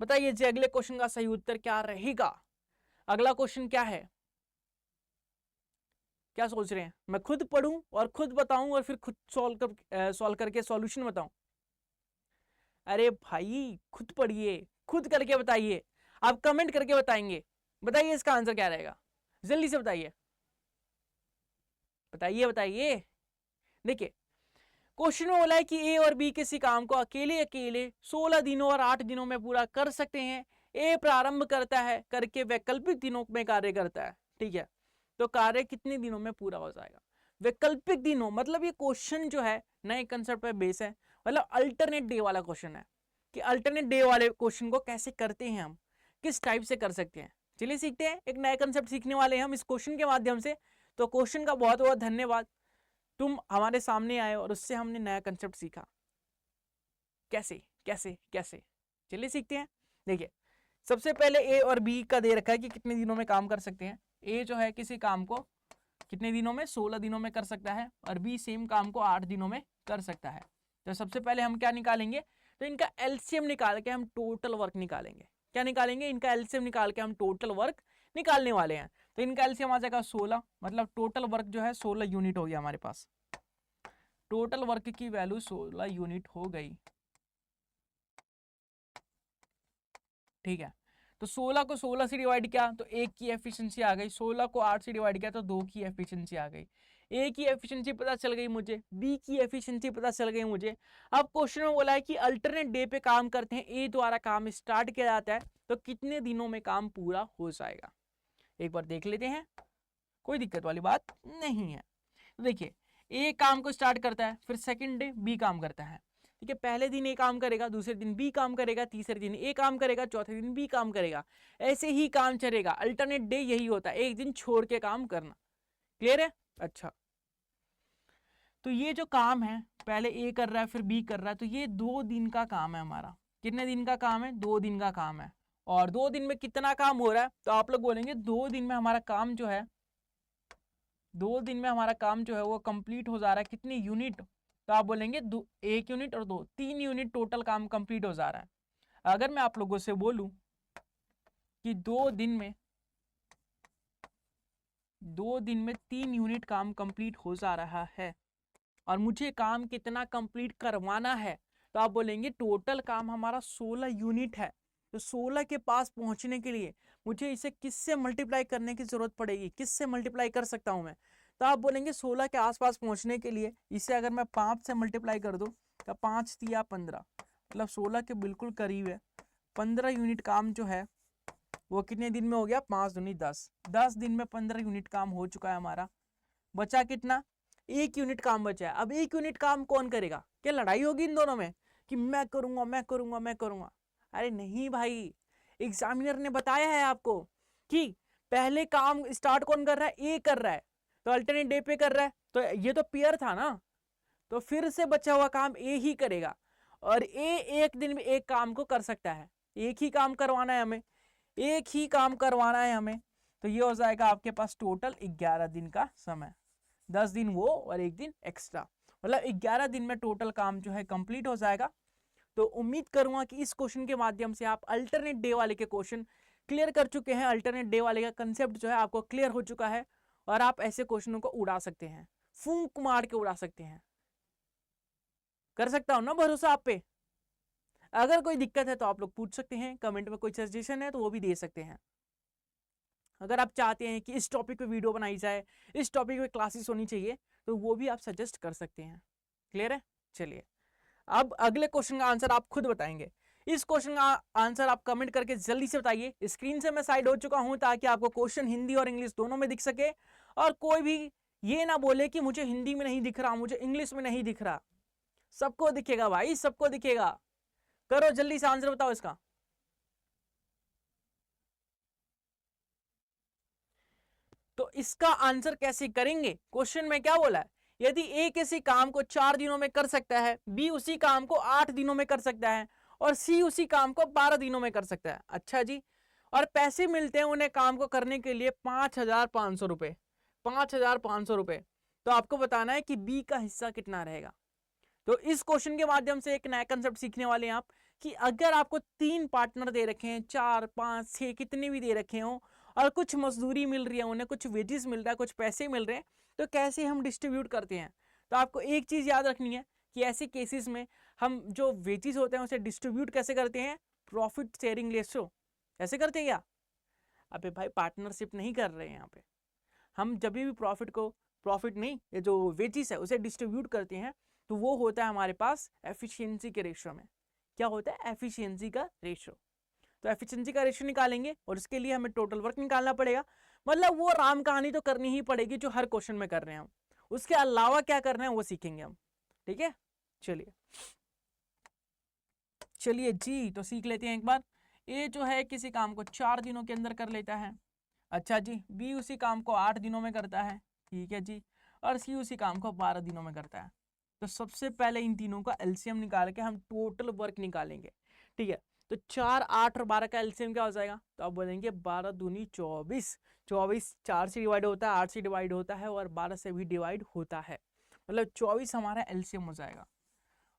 बताइए जी अगले क्वेश्चन का सही उत्तर क्या रहेगा। अगला क्वेश्चन क्या है, क्या सोच रहे हैं? मैं खुद पढ़ूं और खुद बताऊं और फिर खुद सॉल्व करके सॉल्यूशन बताऊं? अरे भाई खुद पढ़िए, खुद करके बताइए, आप कमेंट करके बताएंगे। बताइए इसका आंसर क्या रहेगा, जल्दी से बताइए, बताइए। देखिए क्वेश्चन में बोला है कि ए और बी किसी काम को अकेले 16 दिनों और 8 दिनों में पूरा कर सकते हैं। ए प्रारंभ करता है करके वैकल्पिक दिनों में कार्य करता है। ठीक है, तो कार्य कितने दिनों में पूरा हो जाएगा? वैकल्पिक दिनों मतलब ये क्वेश्चन जो है नए कंसेप्ट पे बेस है, मतलब अल्टरनेट डे वाला क्वेश्चन है कि अल्टरनेट डे वाले क्वेश्चन को कैसे करते हैं, हम किस टाइप से कर सकते हैं। चलिए सीखते हैं, एक नया कंसेप्ट सीखने वाले हैं हम इस क्वेश्चन के माध्यम से। तो क्वेश्चन का बहुत बहुत धन्यवाद, तुम हमारे सामने आए और उससे हमने नया कंसेप्ट सीखा। कैसे कैसे कैसे, चलिए सीखते हैं। देखिए सबसे पहले ए और बी का दे रखा है कि कितने दिनों में काम कर सकते हैं। ए जो है किसी काम को कितने दिनों में, 16 दिनों में कर सकता है, और बी सेम काम को 8 दिनों में कर सकता है। तो सबसे पहले हम क्या निकालेंगे, तो इनका एलसीएम निकाल के हम टोटल वर्क निकालेंगे। क्या निकालेंगे? इनका एलसीएम निकाल के हम टोटल वर्क निकालने वाले हैं। तो इनका एलसीएम आ जाएगा 16, मतलब टोटल वर्क जो है 16 यूनिट हो गया हमारे पास। टोटल वर्क की वैल्यू 16 यूनिट हो गई। ठीक है, तो 16 को 16 से डिवाइड किया तो 1 की एफिशिएंसी आ गई, 16 को 8 से डिवाइड किया तो 2 की एफिशिएंसी आ गई। ए की एफिशिएंसी पता चल गई मुझे, बी की एफिशिएंसी पता चल गई मुझे। अब क्वेश्चन में बोला है कि अल्टरनेट डे पे काम करते हैं, ए द्वारा काम स्टार्ट किया जाता है, तो कितने दिनों में काम पूरा हो जाएगा। एक बार देख लेते हैं, कोई दिक्कत वाली बात नहीं है। तो देखिए ए काम को स्टार्ट करता है, फिर सेकंड डे बी काम करता है। ठीक है, पहले दिन ए काम करेगा, दूसरे दिन बी काम करेगा, तीसरे दिन ए काम करेगा, चौथे दिन बी काम करेगा, ऐसे ही काम चलेगा। अल्टरनेट डे यही होता है, एक दिन छोड़ के काम करना। क्लियर है? अच्छा, तो ये जो काम है पहले ए कर रहा है फिर बी कर रहा है, तो ये 2 दिन का काम है हमारा। कितने दिन का काम है? 2 दिन का काम है। और 2 दिन में कितना काम हो रहा है, तो आप लोग बोलेंगे 2 दिन में हमारा काम जो है, 2 दिन में हमारा काम जो है वो कंप्लीट हो जा रहा है। कितनी यूनिट? तो आप बोलेंगे 1 यूनिट और 2, 3 यूनिट टोटल काम कंप्लीट हो जा रहा है। अगर मैं आप लोगों से बोलूं कि 2 दिन में 3 यूनिट काम कंप्लीट हो जा रहा है और मुझे काम कितना कंप्लीट करवाना है, तो आप बोलेंगे टोटल काम हमारा 16 यूनिट है। तो 16 के पास पहुंचने के लिए मुझे इसे किससे मल्टीप्लाई करने की जरूरत पड़ेगी, किससे मल्टीप्लाई कर सकता हूं मैं? तो आप बोलेंगे 16 के आसपास पहुंचने के लिए इसे अगर मैं 5 से मल्टीप्लाई कर दूं तो 5 तिया 15, मतलब 16 के बिल्कुल करीब है। 15 यूनिट काम जो है वो कितने दिन में हो गया? 5 दूनी 10, 10 दिन में 15 यूनिट काम हो चुका है हमारा। बचा कितना? 1 यूनिट काम बचा है। अब 1 यूनिट काम कौन करेगा? क्या लड़ाई होगी इन दोनों में कि मैं करूंगा मैं करूंगा मैं करूंगा? अरे नहीं भाई, एग्जामिनर ने बताया है आपको कि पहले काम स्टार्ट कौन कर रहा है? ए कर रहा है, तो अल्टरनेट डे पे कर रहा है, तो ये तो पेयर था ना, तो फिर से बचा हुआ काम ए ही करेगा। और ए एक दिन में एक काम को कर सकता है, एक ही काम करवाना है हमें, एक ही काम करवाना है हमें। तो ये हो जाएगा आपके पास टोटल 11 दिन का समय, 10 दिन वो और 1 दिन एक्स्ट्रा, मतलब 11 दिन में टोटल काम जो है कंप्लीट हो जाएगा। तो उम्मीद करूंगा कि इस क्वेश्चन के माध्यम से आप अल्टरनेट डे वाले के क्वेश्चन क्लियर कर चुके हैं, अल्टरनेट डे वाले का कंसेप्ट जो है आपको क्लियर हो चुका है, और आप ऐसे क्वेश्चनों को उड़ा सकते हैं, फूंक मार के उड़ा सकते हैं। कर सकता हूं ना भरोसा आप पे? अगर कोई दिक्कत है तो आप लोग पूछ सकते हैं, कमेंट में कोई सजेशन है तो वो भी दे सकते हैं। अगर आप चाहते हैं कि इस टॉपिक पे वीडियो बनाई जाए, इस टॉपिक पे क्लासेस होनी चाहिए, तो वो भी आप सजेस्ट कर सकते हैं। क्लियर है? चलिए अब अगले क्वेश्चन का आंसर आप खुद बताएंगे। इस क्वेश्चन का आंसर आप कमेंट करके जल्दी से बताइए। स्क्रीन से मैं साइड हो चुका हूं ताकि आपको क्वेश्चन हिंदी और इंग्लिश दोनों में दिख सके, और कोई भी ये ना बोले कि मुझे हिंदी में नहीं दिख रहा, मुझे इंग्लिश में नहीं दिख रहा। सबको दिखेगा भाई, सबको दिखेगा। करो जल्दी से आंसर बताओ इसका। तो इसका आंसर कैसे करेंगे, क्वेश्चन में क्या बोला है, यदि ए किसी काम को 4 दिनों में कर सकता है, बी उसी काम को 8 दिनों में कर सकता है, और सी उसी काम को 12 दिनों में कर सकता है। अच्छा जी, और पैसे मिलते हैं उन्हें काम को करने के लिए 5,500 रुपए, 5,500 रुपए। तो आपको बताना है कि बी का हिस्सा कितना रहेगा। तो इस क्वेश्चन के माध्यम से एक नया कंसेप्ट सीखने वाले हैं आप, कि अगर आपको 3 पार्टनर दे रखे हैं, 4, 5, 6 कितने भी दे रखे हो, और कुछ मजदूरी मिल रही है उन्हें, कुछ वेजेस मिल रहा है, कुछ पैसे मिल रहे हैं, तो कैसे हम डिस्ट्रीब्यूट करते हैं। तो आपको एक चीज याद रखनी है कि ऐसे केसेस में हम जो वेजेस होते हैं उसे डिस्ट्रीब्यूट कैसे करते हैं, प्रॉफिट शेयरिंग रेशियो। कैसे करते हैं क्या, अबे भाई पार्टनरशिप नहीं कर रहे हैं यहाँ पे। हम जब भी प्रॉफिट नहीं, ये जो वेजेस है उसे डिस्ट्रीब्यूट करते हैं, तो वो होता है हमारे पास एफिशिएंसी के रेशियो में। क्या होता है, एफिशिएंसी का रेशियो। तो एफिशिएंसी का रेशियो निकालेंगे, और उसके लिए हमें टोटल वर्क निकालना पड़ेगा। मतलब वो राम कहानी तो करनी ही पड़ेगी जो हर क्वेश्चन में कर रहे हैं हम, उसके अलावा क्या करना है वो सीखेंगे हम। ठीक है, चलिए चलिए जी, तो सीख लेते हैं एक बार। ए जो है किसी काम को 4 दिनों के अंदर कर लेता है। अच्छा जी, बी उसी काम को 8 दिनों में करता है। ठीक है जी, और सी उसी काम को 12 दिनों में करता है। तो सबसे पहले इन तीनों का एलसीएम निकाल के हम टोटल वर्क निकालेंगे। ठीक है, तो 4, 8 और 12 का एलसीएम क्या हो जाएगा, तो आप बोलेंगे 12 दूनी 24। 24 4 से डिवाइड होता है, 8 से डिवाइड होता है, और 12 से भी डिवाइड होता है। मतलब 24 हमारा एलसीएम हो जाएगा।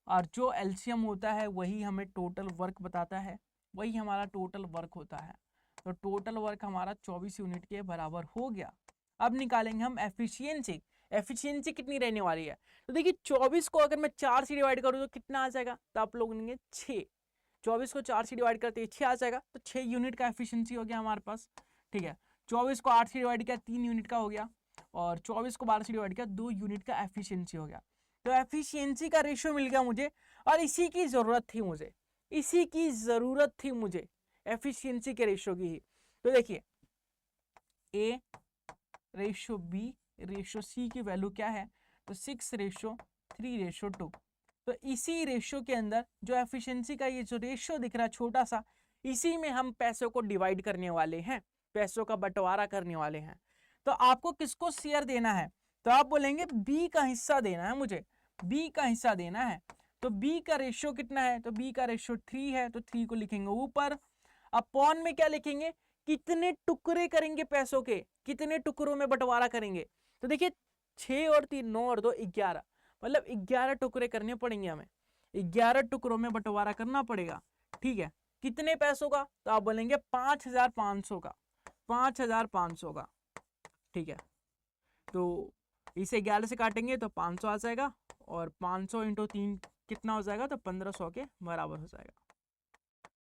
और जो एलसीएम होता है वही हमें टोटल वर्क बताता है, वही हमारा टोटल वर्क होता है। तो टोटल वर्क हमारा 24 यूनिट के बराबर हो गया। अब निकालेंगे हम एफिशिएंसी। एफिशिएंसी कितनी रहने वाली है, तो देखिए 24 को अगर मैं 4 से डिवाइड करूँ तो कितना आ जाएगा, तो आप लोग लेंगे 6। 24 को 4 से डिवाइड करते हैं 6 आ जाएगा, तो 6 यूनिट का एफिशिएंसी हो गया हमारे पास। ठीक है, 24 को 8 से डिवाइड किया 3 यूनिट का हो गया, और 24 को 12 से डिवाइड किया 2 यूनिट का एफिशिएंसी हो गया। तो एफिशिएंसी का रेशियो मिल गया मुझे, और इसी की जरूरत थी मुझे, इसी की जरूरत थी मुझे, एफिशिएंसी के रेशियो की ही। तो देखिए A ratio B ratio C की वैल्यू क्या है, तो 6:3:2। तो इसी रेशियो के अंदर जो एफिशिएंसी का ये जो रेशियो दिख रहा है छोटा सा, इसी में हम पैसों को डिवाइड करने वाले हैं, पैसों का बंटवारा करने वाले हैं। तो आपको किसको शेयर देना है, तो आप बोलेंगे बी का हिस्सा देना है मुझे, बी का हिस्सा देना है। तो बी का रेशियो कितना है, तो बी का रेशियो 3 है, तो 3 को लिखेंगे ऊपर। अपॉन में क्या लिखेंगे, कितने टुकड़े करेंगे पैसों के, कितने टुकड़ों में बंटवारा करेंगे। तो देखिए 6 और 3 9 और 2 11, मतलब 11 टुकड़े करने पड़ेंगे हमें, 11 टुकड़ों में बंटवारा करना पड़ेगा। ठीक है, कितने पैसों का, तो आप बोलेंगे 5,500 का, 5,500 का। ठीक है, तो इसे 11 से काटेंगे तो 500 आ जाएगा, और 500 इंटू 3 कितना हो जाएगा, तो 1500 के बराबर हो जाएगा,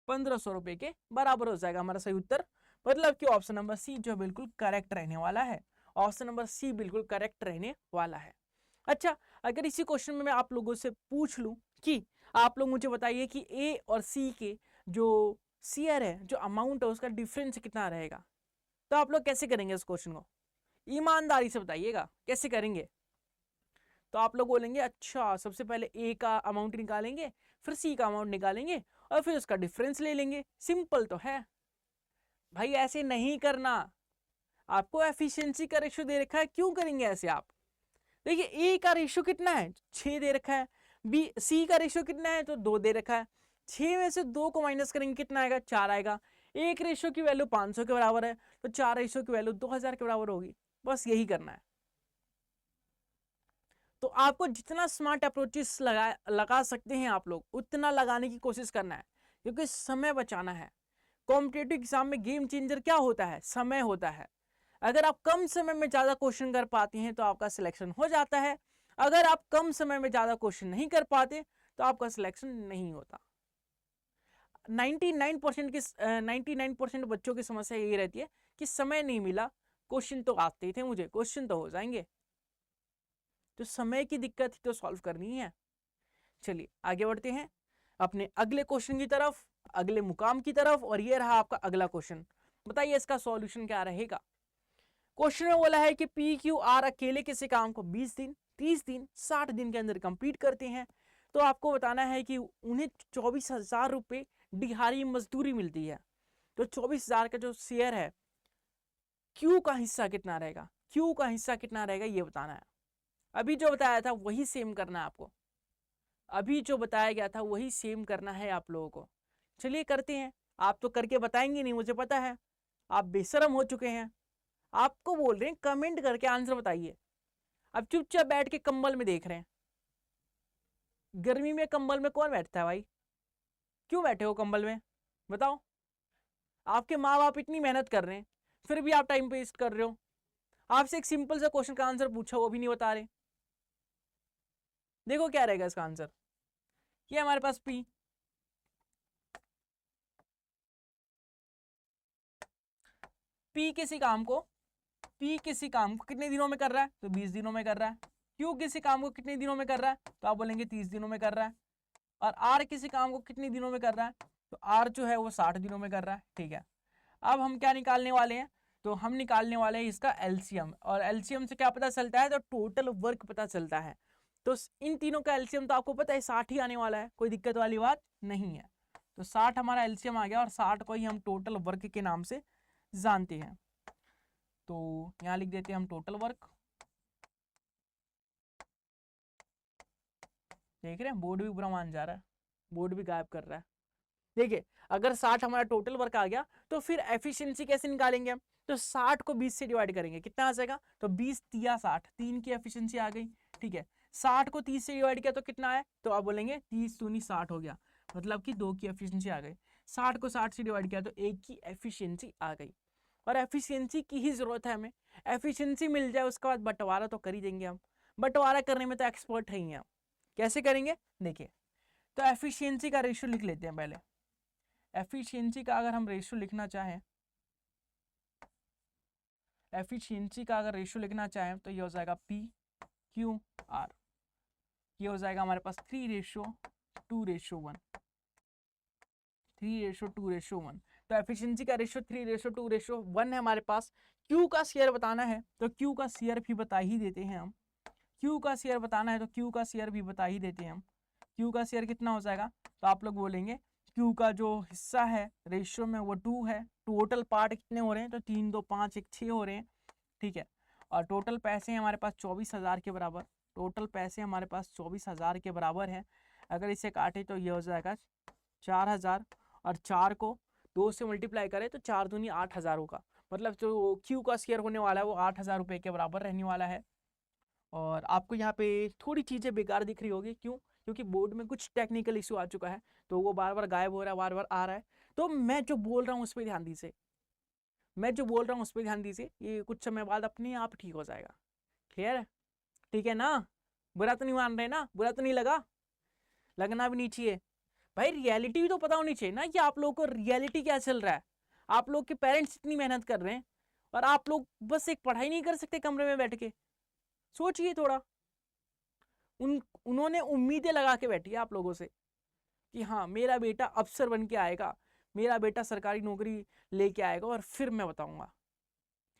1500 रुपए के बराबर हो जाएगा हमारा सही उत्तर। मतलब कि ऑप्शन नंबर सी जो बिल्कुल करेक्ट रहने वाला है, ऑप्शन नंबर सी बिल्कुल करेक्ट रहने वाला है। अच्छा, अगर इसी क्वेश्चन में मैं आप लोगों से पूछ लूं कि आप लोग मुझे बताइए कि ए और सी के जो शेयर है, जो अमाउंट है, उसका डिफरेंस कितना रहेगा, तो आप लोग कैसे करेंगे इस क्वेश्चन को, ईमानदारी से बताइएगा कैसे करेंगे। तो आप लोग बोलेंगे अच्छा सबसे पहले ए का अमाउंट निकालेंगे, फिर सी का अमाउंट निकालेंगे, और फिर उसका डिफरेंस ले लेंगे। सिंपल तो है भाई, ऐसे नहीं करना। आपको एफिशिएंसी का रेशियो दे रखा है, क्यों करेंगे ऐसे आप। देखिए ए का रेशियो कितना है, 6 दे रखा है, बी सी का रेशियो कितना है, तो 2 दे रखा है। 6 में से 2 को माइनस करेंगे कितना आएगा, 4 आएगा। एक रेशियो की वैल्यू 500 के बराबर है, तो 4 रेशियो की वैल्यू 2000 के बराबर होगी। बस यही करना है। तो आपको जितना स्मार्ट अप्रोचेस लगा सकते हैं आप लोग, उतना लगाने की कोशिश करना है, क्योंकि समय बचाना है। कॉम्पिटेटिव एग्जाम में गेम चेंजर क्या होता है, समय होता है। अगर आप कम समय में ज्यादा क्वेश्चन कर पाते हैं तो आपका सिलेक्शन हो जाता है, अगर आप कम समय में ज्यादा क्वेश्चन नहीं कर पाते तो आपका सिलेक्शन नहीं होता। 99% बच्चों की समस्या यही रहती है कि समय नहीं मिला, क्वेश्चन तो आते थे मुझे, क्वेश्चन तो हो जाएंगे, तो समय की दिक्कत ही तो सॉल्व करनी है। चलिए आगे बढ़ते हैं अपने अगले क्वेश्चन की तरफ, अगले मुकाम की तरफ। और ये रहा आपका अगला क्वेश्चन। बताइए इसका सॉल्यूशन क्या रहेगा। क्वेश्चन में बोला है कि पी क्यू आर अकेले किसी काम को 20 दिन, 30 दिन, 60 दिन के अंदर कंप्लीट करते हैं। तो आपको बताना है कि उन्हें 24,000 रुपये दिहाड़ी मजदूरी मिलती है। तो 24,000 का जो शेयर है, क्यू का हिस्सा कितना रहेगा, क्यू का हिस्सा कितना रहेगा ये बताना है। अभी जो बताया था वही सेम करना है आपको, अभी जो बताया गया था वही सेम करना है आप लोगों को। चलिए करते हैं। आप तो करके बताएंगे नहीं, मुझे पता है, आप बेशरम हो चुके हैं। आपको बोल रहे हैं कमेंट करके आंसर बताइए। अब चुपचाप बैठ के कंबल में देख रहे हैं। गर्मी में कंबल में कौन बैठता है भाई? क्यों बैठे हो कंबल में बताओ? आपके माँ बाप इतनी मेहनत कर रहे हैं, फिर भी आप टाइम वेस्ट कर रहे हो। आपसे एक सिंपल सा क्वेश्चन का आंसर पूछा, वो भी नहीं बता रहे। देखो क्या रहेगा इसका आंसर। ये हमारे पास पी किसी काम को कितने दिनों में कर रहा है? तो 20 दिनों में कर रहा है। क्यू किसी काम को कितने दिनों में कर रहा है? तो आप बोलेंगे 30 दिनों में कर रहा है। और आर किसी काम को कितने दिनों में कर रहा है? तो आर जो है वो 60 दिनों में कर रहा है। ठीक है, अब हम क्या निकालने वाले हैं? तो हम निकालने वाले हैं इसका एलसीएम। और एलसीएम से क्या पता चलता है? तो टोटल वर्क पता चलता है। तो इन तीनों का एलसीएम तो आपको पता है 60 ही आने वाला है, कोई दिक्कत वाली बात नहीं है। तो 60 हमारा एलसीएम आ गया, और 60 को ही हम टोटल वर्क के नाम से जानते हैं। तो यहां लिख देते हैं हम टोटल वर्क। देख रहे हैं बोर्ड भी बुरा मान जा रहा है, बोर्ड भी गायब कर रहा है। देखिए अगर 60 हमारा टोटल वर्क आ गया, तो फिर एफिशिएंसी कैसे निकालेंगे हम? तो 60 को 20 से डिवाइड करेंगे, कितना आ जाएगा? तो 20 तिया 60, 3 की एफिशिएंसी आ गई। ठीक है, 60 को 30 से डिवाइड किया तो कितना है? तो आप बोलेंगे 30 दूनी 60 हो गया, मतलब कि 2 की एफिशिएंसी आ गई। 60 को 60 से डिवाइड किया तो 1 की एफिशिएंसी आ गई। और एफिशिएंसी की ही जरूरत है हमें। एफिशिएंसी मिल जाए उसके बाद बंटवारा तो कर ही देंगे हम। बंटवारा करने में तो एक्सपर्ट है ही हैं। कैसे करेंगे देखिए। तो एफिशिएंसी का रेशियो लिख लेते हैं पहले। एफिशिएंसी का अगर हम रेशियो लिखना चाहें, एफिशिएंसी का अगर रेशियो लिखना चाहें तो ये हो जाएगा पी क्यू आर। ये हो जाएगा हमारे पास 3:2:1, 3:2:1। तो एफिशिएंसी का रेशियो 3:2:1 है हमारे पास। क्यू का शेयर बताना है तो क्यू का शेयर भी बता ही देते हैं हम। क्यू का शेयर बताना है तो क्यू का शेयर भी बता ही देते हैं हम। क्यू का शेयर कितना हो जाएगा? तो आप लोग बोलेंगे क्यू का जो हिस्सा है रेशियो में वो 2 है। टोटल पार्ट कितने हो रहे हैं? तो 3, 2, 5, 1, 6 हो रहे हैं। ठीक है, और टोटल पैसे हैं हमारे पास 24,000 के बराबर। टोटल पैसे हमारे पास 24,000 के बराबर हैं। अगर इसे काटे तो ये हो जाएगा 4,000, और 4 को 2 से मल्टीप्लाई करें तो 4 दूनी 8,000 होगा। मतलब जो क्यू का शेयर होने वाला है वो 8,000 रुपये के बराबर रहने वाला है। और आपको यहाँ पे थोड़ी चीज़ें बेकार दिख रही होगी, क्यों? क्योंकि बोर्ड में कुछ टेक्निकल इशू आ चुका है, तो वो बार बार गायब हो रहा है, बार बार आ रहा है। तो मैं जो बोल रहा हूँ उस पर ध्यान दीजिए, मैं जो बोल रहा हूँ उस पर ध्यान दीजिए। ये कुछ समय बाद अपने आप ठीक हो जाएगा। क्लियर है? ठीक है ना? बुरा तो नहीं मान रहे ना? बुरा तो नहीं लगा? लगना भी नहीं चाहिए भाई। रियलिटी भी तो पता होनी चाहिए ना कि आप लोगों को रियलिटी क्या चल रहा है। आप लोग के पेरेंट्स इतनी मेहनत कर रहे हैं, और आप लोग बस एक पढ़ाई नहीं कर सकते कमरे में बैठ के? सोचिए थोड़ा। उन्होंने उम्मीदें लगा के बैठी है आप लोगों से कि हाँ मेरा बेटा अफसर बन के आएगा, मेरा बेटा सरकारी नौकरी लेके आएगा, और फिर मैं बताऊंगा।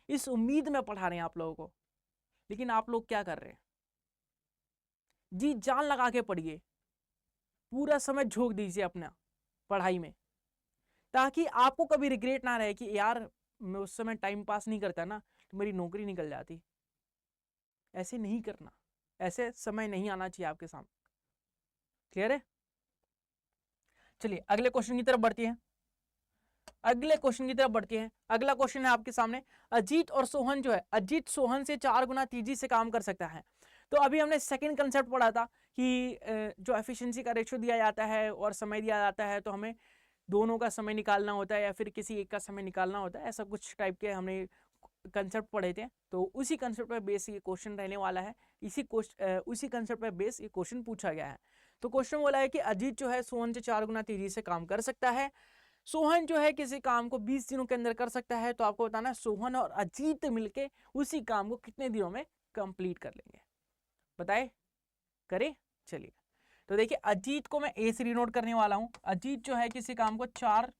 इस उम्मीद में पढ़ा रहे हैं आप लोगों को। लेकिन आप लोग क्या कर रहे हैं? जी जान लगा के पढ़िए, पूरा समय झोंक दीजिए अपना पढ़ाई में, ताकि आपको कभी रिग्रेट ना रहे कि यार मैं उस समय टाइम पास नहीं करता ना तो मेरी नौकरी निकल जाती। ऐसे नहीं करना, ऐसे समय नहीं आना चाहिए आपके सामने। क्लियर है? चलिए अगले क्वेश्चन की तरफ बढ़ते हैं। अगला क्वेश्चन है आपके सामने। अजीत और सोहन जो है, अजीत सोहन से 4 गुना तेजी से काम कर सकता है। तो अभी हमने सेकंड कंसेप्ट पढ़ा था कि जो एफिशिएंसी का रेशियो दिया जाता है और समय दिया जाता है, तो हमें दोनों का समय निकालना होता है या फिर किसी एक का समय निकालना होता है। ऐसा कुछ टाइप के हमने कंसेप्ट पढ़े थे। तो उसी कंसेप्ट पर बेस ये क्वेश्चन रहने वाला है। उसी कंसेप्ट पर बेस ये क्वेश्चन पूछा गया है। तो क्वेश्चन बोला है कि अजीत जो है सोहन से 4 गुना तेजी से काम कर सकता है। सोहन जो है किसी काम को 20 दिनों के अंदर कर सकता है। तो आपको बताना है सोहन और अजीत मिलके उसी काम को कितने दिनों में कंप्लीट कर लेंगे। बताए? करे? चलिए तो देखिए अजीत को मैं ए से डिनोट करने वाला हूं। अजीत जो है किसी काम को 4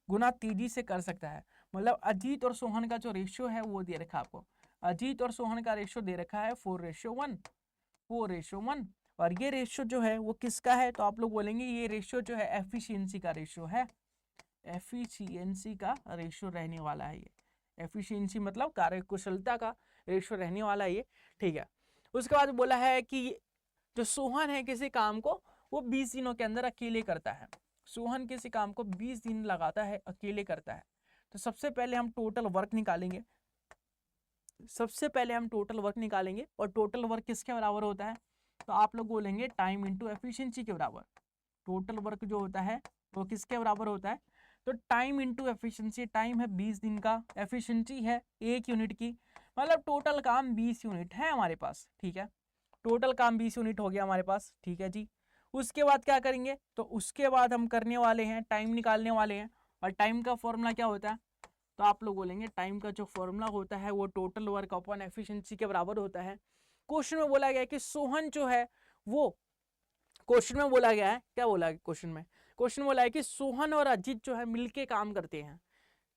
गुना तेजी से कर सकता है। मतलब अजीत और सोहन का जो रेशियो है वो दे रखा है आपको। अजीत और सोहन का रेशियो दे रखा है 4:1, 4:1। और ये रेशियो जो है वो किसका है, तो आप लोग बोलेंगे ये रेशियो जो है एफिशिएंसी का रेशियो है। एफिशिएंसी का रेशियो रहने वाला है ये। एफिशिएंसी मतलब कार्यकुशलता का रेशियो रहने वाला है ये, ठीक है। उसके बाद बोला है कि जो सोहन है किसी काम को वो 20 दिनों के अंदर अकेले करता है। सोहन किसी काम को 20 दिन लगाता है, अकेले करता है। तो सबसे पहले हम टोटल वर्क निकालेंगे। और टोटल वर्क किसके बराबर होता है, तो आप लोग बोलेंगे टाइम इंटू एफिशिएंसी के बराबर। टोटल वर्क जो होता है वो किसके बराबर होता है, तो टाइम इंटू एफिशिएंसी। टाइम है 20 दिन का, एफिशिएंसी है 1 यूनिट की, मतलब टोटल काम 20 यूनिट है हमारे पास, ठीक है। टोटल काम 20 यूनिट हो गया हमारे पास, ठीक है जी। उसके बाद क्या करेंगे, तो उसके बाद हम करने वाले हैं टाइम निकालने वाले हैं। और टाइम का फॉर्मूला क्या होता है, तो आप लोग बोलेंगे टाइम का जो फॉर्मूला होता है वो टोटल वर्क अपॉन एफिशिएंसी के बराबर होता है। क्वेश्चन में बोला गया है कि सोहन जो है वो, क्वेश्चन में बोला गया है, क्या बोला है क्वेश्चन बोला है कि सोहन और अजीत जो है मिलके काम करते हैं।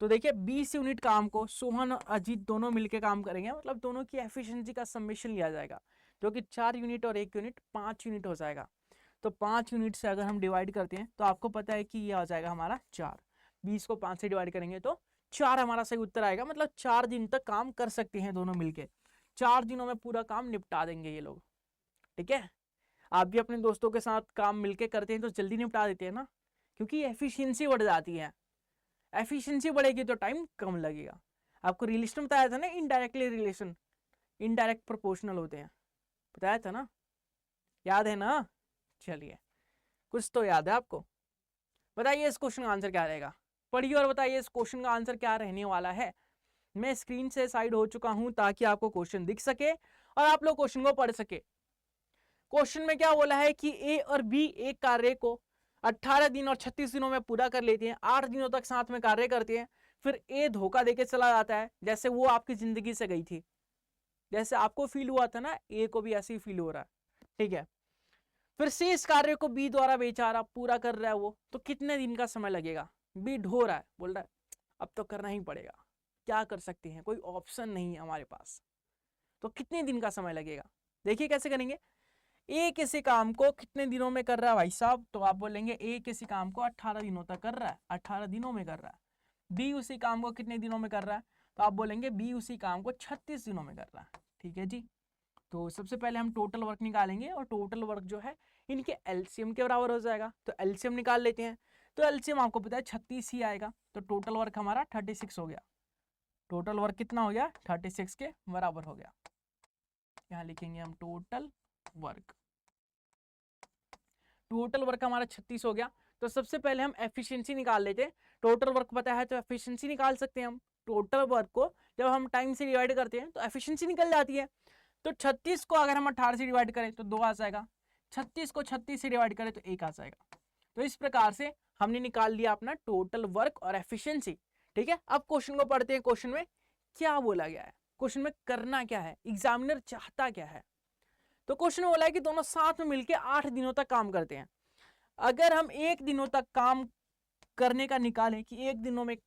तो देखिए 20 यूनिट काम को सोहन और अजीत दोनों मिलके काम करेंगे, मतलब दोनों की एफिशिएंसी का समेशन लिया जाएगा, जो कि 4 यूनिट और 1 यूनिट 5 यूनिट हो जाएगा। तो 5 यूनिट से अगर हम डिवाइड करते हैं तो आपको पता है कि ये आ जाएगा हमारा 4। 20 को 5 से डिवाइड करेंगे तो 4 हमारा सही उत्तर आएगा। मतलब 4 दिन तक काम कर सकते हैं दोनों मिलके। 4 दिनों में पूरा काम निपटा देंगे ये लोग, ठीक है। आप भी अपने दोस्तों के साथ काम मिलके करते हैं तो जल्दी निपटा देते हैं ना, क्योंकि एफिशिएंसी बढ़ जाती है। एफिशिएंसी बढ़ेगी तो टाइम कम लगेगा। आपको रिलेशन बताया था ना, इनडायरेक्टली रिलेशन, इनडायरेक्ट प्रोपोर्शनल होते हैं, बताया था ना, याद है ना। चलिए कुछ तो याद है आपको। बताइए इस क्वेश्चन का आंसर क्या रहेगा, पढ़िए और बताइए इस क्वेश्चन का आंसर क्या रहने वाला है। मैं स्क्रीन से साइड हो चुका हूं ताकि आपको क्वेश्चन दिख सके और आप लोग क्वेश्चन को पढ़ सके। क्वेश्चन में क्या बोला है कि ए और बी एक कार्य को 18 दिन और 36 दिनों में पूरा कर लेते हैं, 8 दिनों तक साथ में कार्य करते हैं, फिर ए धोखा देके चला जाता है, जैसे वो आपकी जिंदगी से गई थी, जैसे आपको फील हुआ था ना, ए को भी ऐसे ही फील हो रहा है, ठीक है। फिर से इस कार्य को बी द्वारा बेचारा पूरा कर रहा है वो, तो कितने दिन का समय लगेगा। बी ढो रहा है, बोल रहा है अब तो करना ही पड़ेगा, क्या कर सकते हैं, कोई ऑप्शन नहीं है हमारे पास, तो कितने दिन का समय लगेगा। देखिए कैसे करेंगे। ए किसी काम को कितने दिनों में कर रहा है भाई साहब, तो आप बोलेंगे ए किसी काम को 18 दिनों तक कर रहा है, 18 दिनों में कर रहा है। बी उसी काम को कितने दिनों में कर रहा है, तो आप बोलेंगे बी उसी काम को 36 दिनों में कर रहा है, ठीक है जी। तो सबसे पहले हम टोटल वर्क निकालेंगे और टोटल वर्क जो है इनके एलसीएम के बराबर हो जाएगा, तो एलसीएम निकाल लेते हैं। तो एलसीएम आपको पता है 36 ही आएगा, तो टोटल वर्क हमारा 36 हो गया। टोटल वर्क कितना हो गया, 36 के बराबर हो गया। यहाँ लिखेंगे हम टोटल वर्क, टोटल वर्क हमारा 36 हो गया। तो सबसे पहले हम एफिशिएंसी निकाल लेते हैं। टोटल वर्क पता है तो एफिशिएंसी निकाल सकते हैं हम। टोटल वर्क को जब हम टाइम से डिवाइड करते हैं तो एफिशिएंसी निकल जाती है। तो 36 को अगर हम 18 से डिवाइड करें तो 2 आ जाएगा, 36 को 36 से डिवाइड करें तो 1 आ जाएगा। तो इस प्रकार से हमने निकाल लिया अपना टोटल वर्क और एफिशिएंसी, ठीक है। अब क्वेश्चन को पढ़ते हैं। क्वेश्चन में क्या बोला गया है, क्वेश्चन में करना क्या है, एग्जामिनर चाहता क्या है। तो क्वेश्चन बोला है कि दोनों साथ में मिलकर 8 दिनों तक काम करते हैं। अगर हम 1 दिनों तक काम करने का निकालें कि 1 दिनों में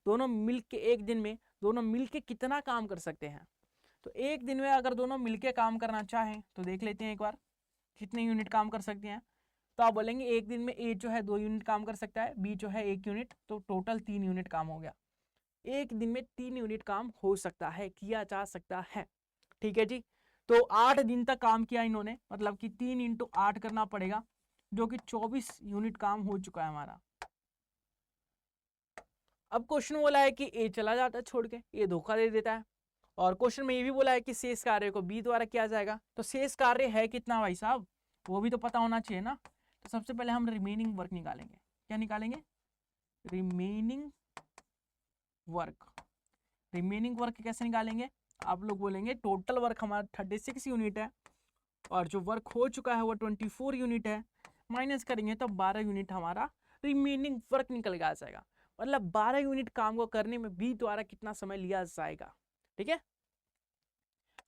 दोनों मिलके, 1 दिन में दोनों मिलके कितना काम कर सकते हैं, तो 1 दिन में अगर दोनों मिलके काम करना चाहें तो देख लेते हैं एक बार कितने यूनिट काम कर सकते हैं। तो आप बोलेंगे 1 दिन में ए जो है 2 यूनिट काम कर सकता है, बी जो है 1 यूनिट, तो टोटल 3 यूनिट काम हो गया। 1 दिन में 3 यूनिट काम हो सकता है, किया जा सकता है, ठीक है जी। तो 8 दिन तक काम किया इन्होंने, मतलब कि 3 × 8 करना पड़ेगा, जो कि 24 यूनिट काम हो चुका है हमारा। अब क्वेश्चन बोला है कि ए चला जाता है छोड़ के, ये धोखा दे देता है। और क्वेश्चन में ये भी बोला है कि शेष कार्य को बी द्वारा किया जाएगा। तो शेष कार्य है कितना भाई साहब, वो भी तो पता होना चाहिए ना। तो सबसे पहले हम रिमेनिंग वर्क निकालेंगे। क्या निकालेंगे, रिमेनिंग वर्क। रिमेनिंग वर्क कैसे निकालेंगे, आप लोग बोलेंगे टोटल वर्क हमारा 36 यूनिट है और जो वर्क हो चुका है वो 24 यूनिट है, माइनस करेंगे तो 12 यूनिट हमारा रिमेनिंग वर्क निकल के आ जाएगा। मतलब 12 यूनिट काम को करने में बी द्वारा कितना समय लिया जाएगा, ठीक है।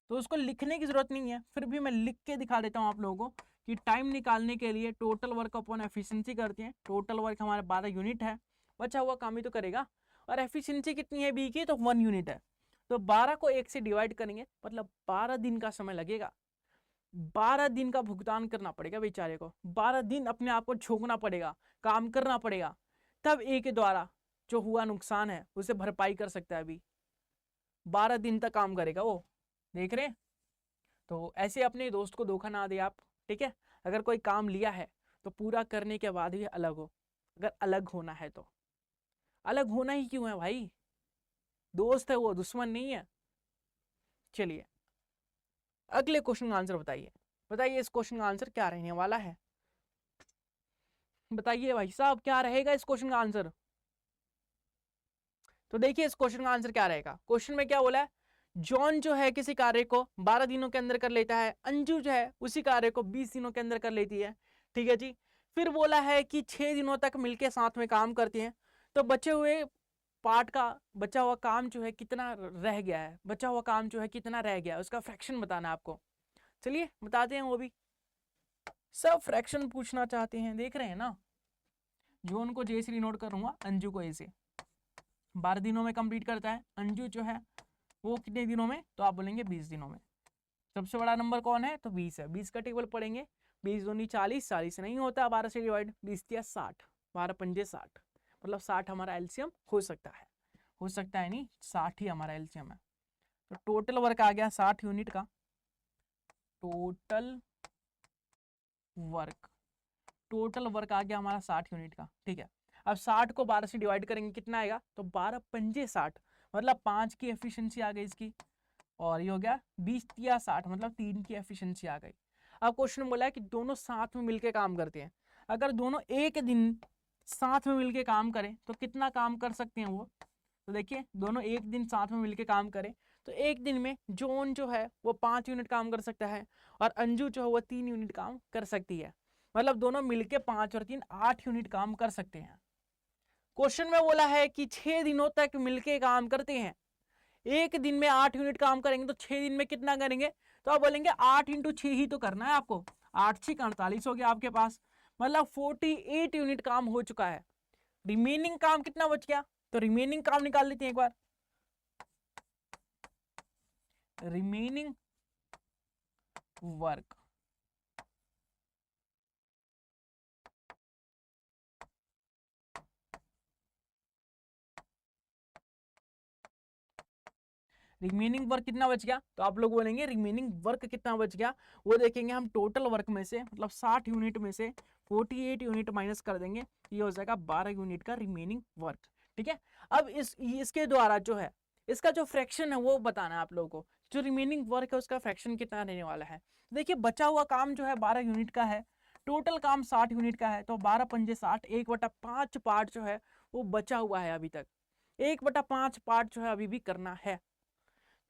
तो उसको लिखने की जरूरत नहीं है, फिर भी मैं लिख के दिखा देता हूं आप लोगों को कि टाइम निकालने के लिए टोटल वर्क अपॉन एफिशिएंसी करते हैं। टोटल वर्क हमारा 12 यूनिट है, बचा हुआ काम ही तो करेगा, और एफिशिएंसी कितनी है बी की, तो 1 यूनिट है। तो 12 को 1 से डिवाइड करेंगे, मतलब 12 दिन का समय लगेगा। 12 दिन का भुगतान करना पड़ेगा बेचारे को, 12 दिन अपने आप को झोंकना पड़ेगा, काम करना पड़ेगा, तब ए के द्वारा जो हुआ नुकसान है उसे भरपाई कर सकता है। अभी 12 दिन तक काम करेगा वो, देख रहे हैं। तो ऐसे अपने दोस्त को धोखा ना दे आप, ठीक है। अगर कोई काम लिया है तो पूरा करने के बाद भी अलग हो, अगर अलग होना है तो। अलग होना ही क्यों है भाई, दोस्त है वो, दुश्मन नहीं है। चलिए अगले क्वेश्चन का आंसर बताइए। बताइए इस क्वेश्चन का आंसर क्या रहने वाला है, बताइए भाई साहब क्या रहेगा इस क्वेश्चन का आंसर। तो देखिए इस क्वेश्चन का आंसर क्या रहेगा। क्वेश्चन में क्या बोला है, जॉन जो है किसी कार्य को 12 दिनों के अंदर कर लेता है, अंजू जो है उसी कार्य को 20 दिनों के अंदर कर लेती है, ठीक है जी। फिर बोला है कि 6 दिनों तक मिलके साथ में काम करते हैं, तो बचे हुए पार्ट का बचा हुआ काम जो है कितना रह गया है, बचा हुआ काम जो है कितना रह गया है, उसका फ्रैक्शन बताना है आपको। चलिए बताते हैं, वो भी सब फ्रैक्शन पूछना चाहते हैं, देख रहे हैं ना। जॉन को जे से नोट करूंगा, अंजू को ए से। 12 दिनों में कंप्लीट करता है, अंजू जो है वो कितने दिनों में, तो आप बोलेंगे 20 दिनों में। सबसे बड़ा नंबर कौन है, तो 20 है। 20 का टेबल पढ़ेंगे, 20 दूनी 40, 40 नहीं होता 12 से डिवाइड, 20 दिया 60, 12 पंजे 60, मतलब 60 हमारा एलसीएम हो सकता है, हो सकता है नहीं, 60 ही हमारा एलसीएम है। तो टोटल वर्क आ गया 60 यूनिट का, टोटल वर्क आ गया हमारा 60 यूनिट का, ठीक है। अब 60 को 12 से डिवाइड करेंगे, कितना आएगा, तो 12 पंजे 60, मतलब 5 की एफिशिएंसी आ गई इसकी, और ये हो गया 20 या 60, मतलब 3 की एफिशिएंसी आ गई। अब क्वेश्चन बोला है कि दोनों साथ में मिलके काम करते हैं, अगर दोनों एक दिन साथ में मिलके काम करें तो कितना काम कर सकते हैं वो। तो देखिए दोनों एक दिन साथ में मिलके काम करें तो एक दिन में जॉन जो है वो 5 यूनिट काम कर सकता है, और अंजू जो है वो 3 यूनिट काम कर सकती है, मतलब दोनों मिलके 5 और 3 8 यूनिट काम कर सकते हैं। क्वेश्चन में बोला है कि 6 दिनों तक मिलके काम करते हैं, एक दिन में 8 यूनिट काम करेंगे तो 6 दिन में कितना करेंगे, तो आप बोलेंगे 8 × 6 ही तो करना है आपको, 8 6 48 हो गया आपके पास, मतलब 48 यूनिट काम हो चुका है। रिमेनिंग काम कितना बच गया, तो रिमेनिंग काम निकाल लेते हैं एक बार। रिमेनिंग वर्क, रिमेनिंग वर्क कितना बच गया, तो आप लोग बोलेंगे रिमेनिंग वर्क कितना बच गया, वो देखेंगे हम टोटल वर्क में से, मतलब 60 यूनिट में से 48 यूनिट माइनस कर देंगे, ये हो जाएगा 12 यूनिट का रिमेनिंग वर्क, ठीक है। अब इसके द्वारा जो है इसका जो फ्रैक्शन है वो बताना है आप लोगों को, जो रिमेनिंग वर्क है उसका फ्रैक्शन कितना रहने वाला है। देखिए बचा हुआ काम जो है 12 यूनिट का है, टोटल काम 60 यूनिट का है, तो 12 पंजे 60, 1/5 पार्ट जो है वो बचा हुआ है अभी तक, 1/5 पार्ट जो है अभी भी करना है।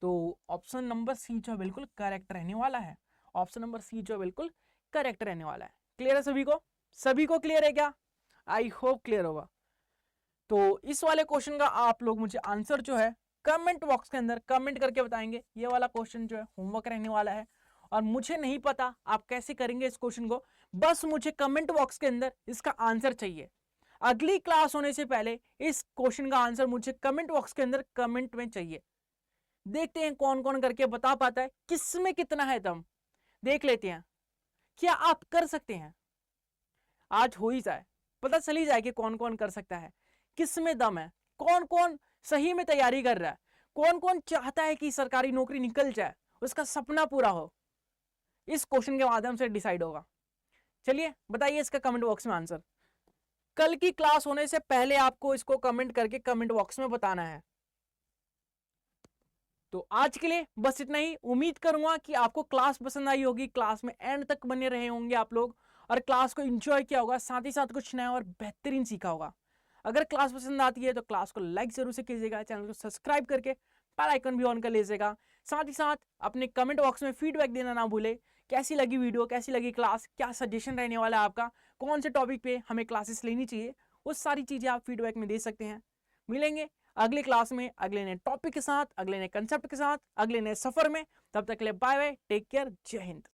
तो ऑप्शन नंबर सी जो है बिल्कुल करेक्ट रहने वाला है, ऑप्शन नंबर सी जो है बिल्कुल करेक्ट रहने वाला है। क्लियर है सभी को, सभी को क्लियर है क्या, आई होप क्लियर होगा। तो इस वाले क्वेश्चन का आप लोग मुझे आंसर जो है कमेंट बॉक्स के अंदर कमेंट करके बताएंगे। ये वाला क्वेश्चन जो है होमवर्क रहने वाला है, और मुझे नहीं पता आप कैसे करेंगे इस क्वेश्चन को, बस मुझे कमेंट बॉक्स के अंदर इसका आंसर चाहिए। अगली क्लास होने से पहले इस क्वेश्चन का आंसर मुझे कमेंट बॉक्स के अंदर कमेंट में चाहिए। देखते हैं कौन कौन करके बता पाता है, किसमें कितना है दम, देख लेते हैं क्या आप कर सकते हैं। आज हो ही जाए, पता चल ही जाए कि कौन कौन कर सकता है, किसमें दम है, कौन कौन सही में तैयारी कर रहा है, कौन कौन चाहता है कि सरकारी नौकरी निकल जाए, उसका सपना पूरा हो। इस क्वेश्चन के माध्यम से डिसाइड होगा। चलिए बताइए इसका कमेंट बॉक्स में आंसर। कल की क्लास होने से पहले आपको इसको कमेंट करके कमेंट बॉक्स में बताना है। तो आज के लिए बस इतना ही। उम्मीद करूंगा कि आपको क्लास पसंद आई होगी, क्लास में एंड तक बने रहे होंगे आप लोग, और क्लास को एंजॉय किया होगा, साथ ही साथ कुछ नया और बेहतरीन सीखा होगा। अगर क्लास पसंद आती है तो क्लास को लाइक जरूर से कीजिएगा, चैनल को सब्सक्राइब करके बेल आइकन भी ऑन कर लीजिएगा। साथ ही साथ अपने कमेंट बॉक्स में फीडबैक देना ना भूले, कैसी लगी वीडियो, कैसी लगी क्लास, क्या सजेशन रहने वाला है आपका, कौन से टॉपिक पे हमें क्लासेस लेनी चाहिए, वो सारी चीजें आप फीडबैक में दे सकते हैं। मिलेंगे अगली क्लास में अगले नए टॉपिक के साथ, अगले नए कंसेप्ट के साथ, अगले नए सफर में। तब तक के लिए बाय बाय, टेक केयर, जय हिंद।